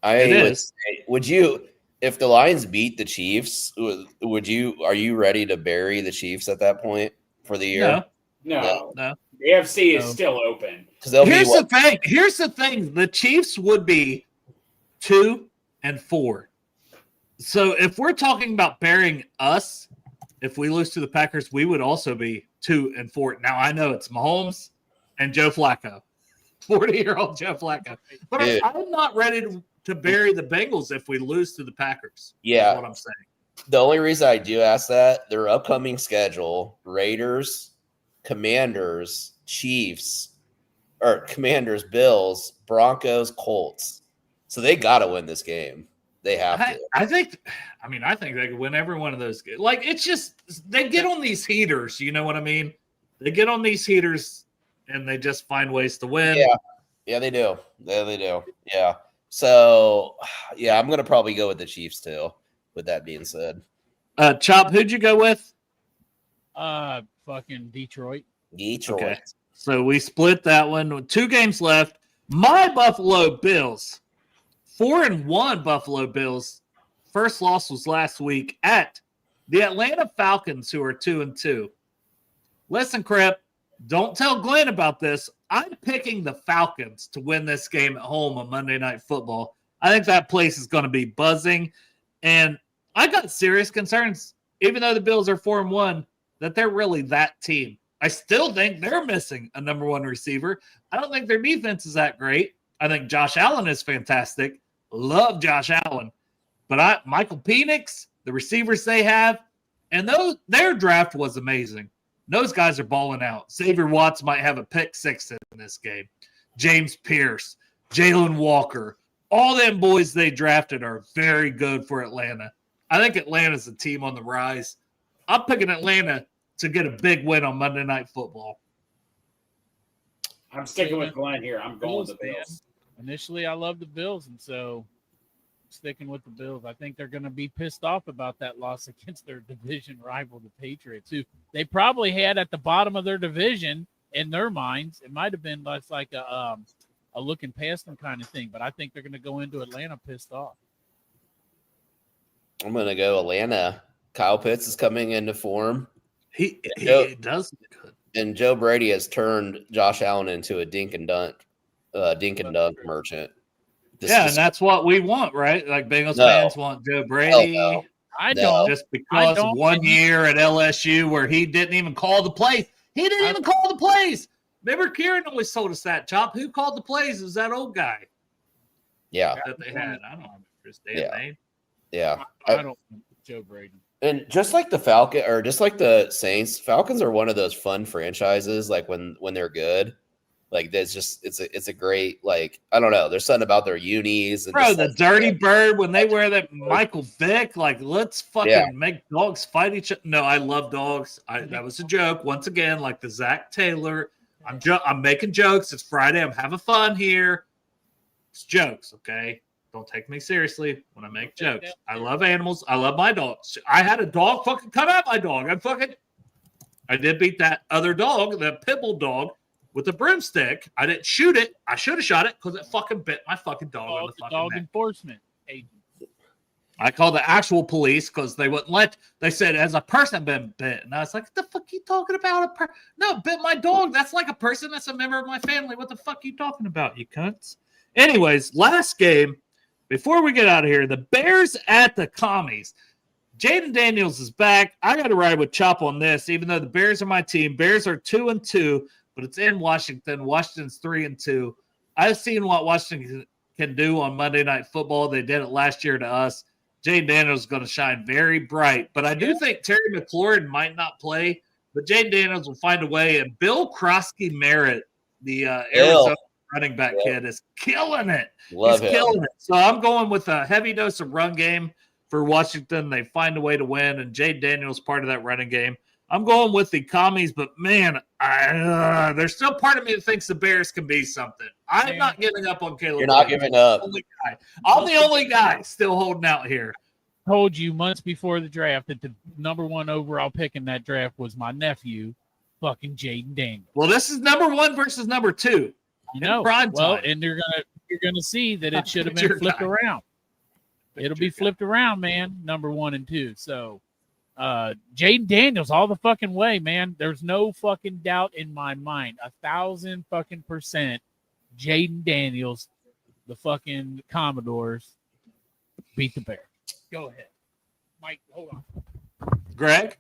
Would you, if the Lions beat the Chiefs, are you ready to bury the Chiefs at that point for the year? No. The AFC is still open. Here's the thing. The Chiefs would be 2-4. So if we're talking about burying us, if we lose to the Packers, we would also be 2-4. Now I know it's Mahomes and Joe Flacco, 40-year-old Joe Flacco, but I'm not ready to bury the Bengals if we lose to the Packers. Yeah, that's what I'm saying. The only reason I do ask that, their upcoming schedule: Raiders, Commanders, Chiefs, or Commanders, Bills, Broncos, Colts. So they got to win this game. They have to. I think they could win every one of those games. Like, it's just they get on these heaters. You know what I mean? They get on these heaters and they just find ways to win. Yeah, they do. Yeah. So, yeah, I'm gonna probably go with the Chiefs too. With that being said, Chop, who'd you go with? Fucking Detroit. Okay. So we split that one with 2 games left. My Buffalo Bills, 4-1 Buffalo Bills. First loss was last week at the Atlanta Falcons, who are 2-2. Listen, Crip, don't tell Glenn about this. I'm picking the Falcons to win this game at home on Monday Night Football. I think that place is going to be buzzing. And I got serious concerns, even though the Bills are 4-1, that they're really that team. I still think they're missing a number 1 receiver. I don't think their defense is that great. I think Josh Allen is fantastic. Love Josh Allen. But Michael Penix, the receivers they have, and their draft was amazing. Those guys are balling out. Xavier Watts might have a pick 6 in this game. James Pierce, Jalen Walker, all them boys they drafted are very good for Atlanta. I think Atlanta's a team on the rise. I'm picking Atlanta to get a big win on Monday Night Football. I'm sticking with Glenn here. I'm going with the Bills. Initially, I love the Bills, and so sticking with the Bills. I think they're going to be pissed off about that loss against their division rival, the Patriots, who they probably had at the bottom of their division in their minds. It might have been less like a looking past them kind of thing, but I think they're going to go into Atlanta pissed off. I'm going to go Atlanta. Kyle Pitts is coming into form. He does look good. And Joe Brady has turned Josh Allen into a dink and dunk merchant. And that's what we want, right? Like Bengals fans want Joe Brady. No. I don't. Just because 1 year at LSU where he didn't even call the plays. He didn't even call the plays. Remember, Kieran always told us that, Chop. Who called the plays? It was that old guy. Yeah. That they had. I don't remember his damn name. Yeah. I don't think Joe Brady. And just like the Saints, Falcons are one of those fun franchises. Like when they're good, like there's just it's a great, like, I don't know. There's something about their unis. And bro, the Dirty Bird when they wear that Michael Vick, like let's fucking make dogs fight each other. No, I love dogs. That was a joke once again, like the Zach Taylor. I'm making jokes. It's Friday. I'm having fun here. It's jokes, okay? Don't take me seriously when I make jokes. I love animals. I love my dogs. I had a dog fucking cut out my dog. I did beat that other dog, that pit bull dog, with a broomstick. I didn't shoot it. I should have shot it because it fucking bit my fucking dog in the fucking dog neck. Enforcement agent. I called the actual police because they wouldn't let. They said, "Has a person been bit?" And I was like, "What the fuck are you talking about? No, bit my dog. That's like a person. That's a member of my family. What the fuck are you talking about, you cunts?" Anyways, last game. Before we get out of here, the Bears at the Commies. Jaden Daniels is back. I got to ride with Chop on this, even though the Bears are my team. Bears are 2-2, but it's in Washington. Washington's 3-2. I've seen what Washington can do on Monday Night Football. They did it last year to us. Jaden Daniels is going to shine very bright, but I do think Terry McLaurin might not play, but Jaden Daniels will find a way. And Bill Krosky-Merritt, the Arizona running back kid, is killing it. He's killing it. So I'm going with a heavy dose of run game for Washington. They find a way to win, and Jade Daniels part of that running game. I'm going with the commies, but man, there's still part of me that thinks the Bears can be something. I'm not giving up on Caleb. You're not giving up. I'm the only guy still holding out here. Told you months before the draft that the number 1 overall pick in that draft was my nephew, fucking Jaden Daniels. Well, this is number 1 versus number 2. You know, prime well, time. and you're gonna see that it should have been flipped around. It'll be flipped around, man. Number 1 and 2. So, Jaden Daniels, all the fucking way, man. There's no fucking doubt in my mind. 1,000% Jaden Daniels, the fucking Commodores beat the Bears. Go ahead, Mike. Hold on, Greg.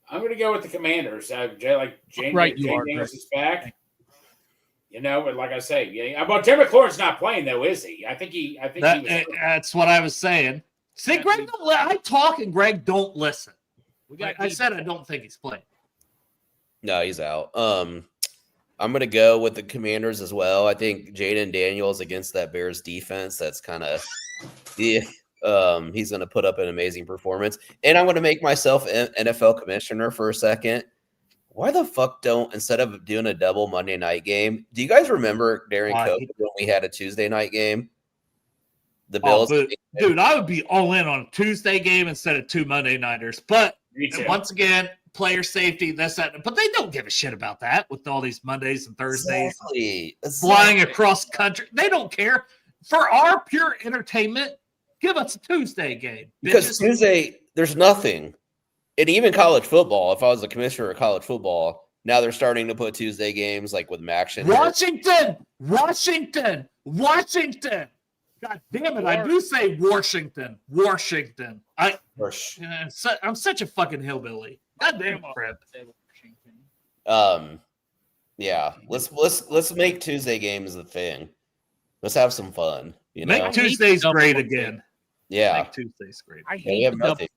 I'm going to go with the Commanders. Jaden Daniels is back. You know, but like I say, well, Terry McLaurin's not playing though, is he? I think he was. That's what I was saying. See, Greg, I talk and Greg don't listen. I said I don't think he's playing. No, he's out. I'm going to go with the Commanders as well. I think Jaden Daniels against that Bears defense, that's kind of he's going to put up an amazing performance. And I'm going to make myself NFL commissioner for a second. Why the fuck don't, instead of doing a double Monday night game, do you guys remember during COVID when we had a Tuesday night game? The Bills. Dude, I would be all in on a Tuesday game instead of 2 Monday nighters. But once again, player safety, this, that. But they don't give a shit about that with all these Mondays and Thursdays. Exactly. Flying across country. They don't care. For our pure entertainment, give us a Tuesday game. Because Tuesday, there's nothing. And even college football, if I was a commissioner of college football, now they're starting to put Tuesday games like with Maction. Washington. God damn it! I do say Washington. I'm such a fucking hillbilly. God damn it, Fred. Yeah. Let's make Tuesday games a thing. Let's have some fun. Make Tuesdays great again. Yeah. Make Tuesdays great. I hate the double game.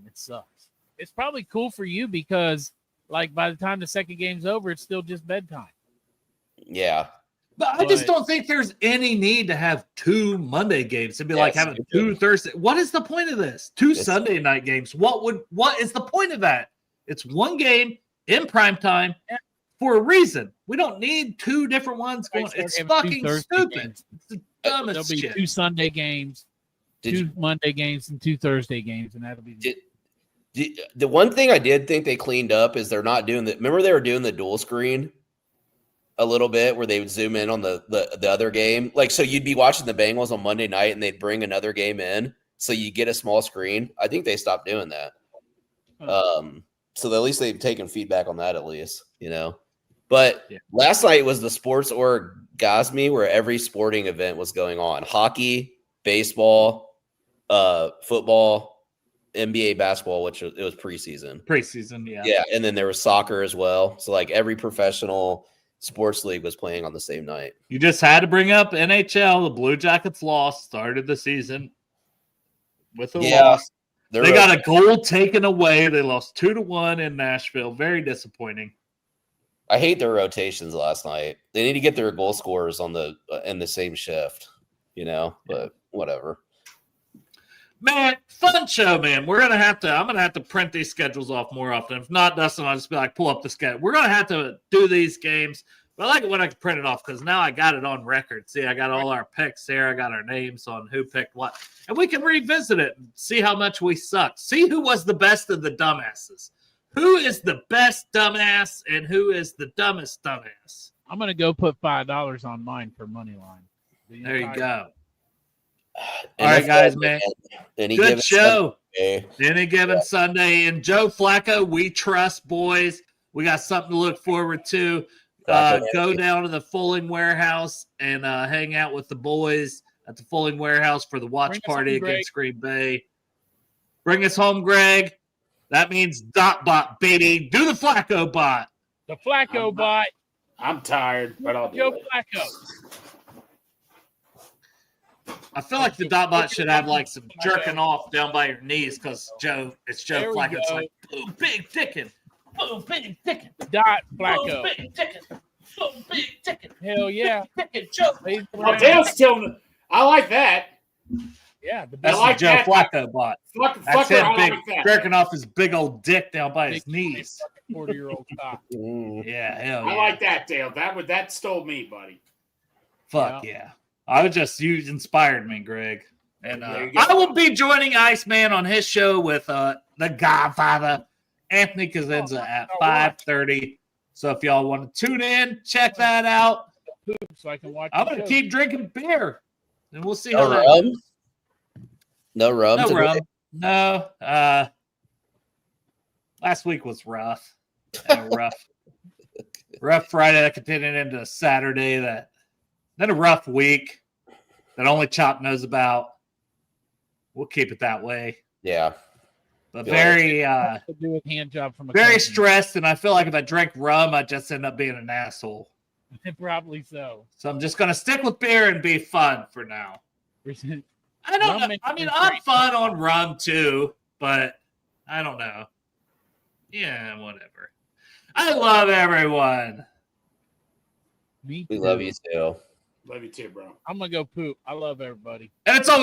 It sucks. It's probably cool for you because, like, by the time the second game's over, it's still just bedtime. Yeah. But I just don't think there's any need to have 2 Monday games. It'd be like having 2 Thursday. What is the point of this? 2 Sunday night games. What is the point of that? It's 1 game in prime time for a reason. We don't need 2 different ones going. It's fucking stupid. Games. It's the dumbest shit. There'll be 2 Sunday games, 2 Monday games, and 2 Thursday games, and that'll be the one thing I did think they cleaned up is they're not doing that. Remember they were doing the dual screen a little bit where they would zoom in on the other game. Like, so you'd be watching the Bengals on Monday night and they'd bring another game in. So you get a small screen. I think they stopped doing that. So at least they've taken feedback on that at least, But last night was the sports orgasmy where every sporting event was going on. Hockey, baseball, football, NBA basketball, which it was preseason. Yeah, and then there was soccer as well. So like every professional sports league was playing on the same night. You just had to bring up NHL. The Blue Jackets lost, started the season with a loss. They got a goal taken away. They lost 2-1 in Nashville. Very disappointing. I hate their rotations last night. They need to get their goal scorers on in the same shift, but whatever. Man, fun show, man. I'm gonna have to print these schedules off more often. If not, Dustin, I'll just be like, pull up the schedule. We're gonna have to do these games. But I like it when I can print it off because now I got it on record. See, I got all our picks here. I got our names on who picked what. And we can revisit it and see how much we sucked. See who was the best of the dumbasses. Who is the best dumbass and who is the dumbest dumbass? I'm gonna go put $5 on mine for money line. There you go. All right, guys, man. Good show. Any given Sunday. And Joe Flacco, we trust, boys. We got something to look forward to. Go down to the Fulling Warehouse and hang out with the boys at the Fulling Warehouse for the watch party against Green Bay. Bring us home, Greg. That means dot bot, baby. Do the Flacco bot. The Flacco bot. I'm tired, but I'll do Joe it. Flacco. I feel like the dot bot should have like some jerking off down by your knees because it's Joe Flacco. It's like, boom, big ticking. Boom, big ticking. Dot Flacco. Boom, big ticking. Boom, big ticking. Hell yeah. Ticking, Joe. Well, Dale's still. I like that. Yeah, the That's I like what Joe that. Flacco bought. Fuck, That's fucker, him I big, like that. jerking off his big old dick down by his big knees. 40-year-old cock. Yeah, hell I yeah. like that, Dale. That stole me, buddy. Fuck yeah. I was just, you inspired me, Greg. And There you go. I will be joining Iceman on his show with the Godfather, Anthony Cosenza at 5:30. So if y'all want to tune in, check that out. So I can watch. I'm going to keep drinking beer, and we'll see No how that rum? goes. No rum No today? rum. No. Last week was rough. Rough Friday that continued into Saturday. Then a rough week that only Chop knows about. We'll keep it that way. Yeah. But Yeah. very to do a hand job from a very cousin. stressed, and I feel like if I drink rum, I just end up being an asshole. Probably so. So I'm just gonna stick with beer and be fun for now. I don't know. I mean, I'm fun on rum too, but I don't know. Yeah, whatever. I love everyone. Me We too. love you too. Love you too, bro. I'm gonna go poop. I love everybody. And it's always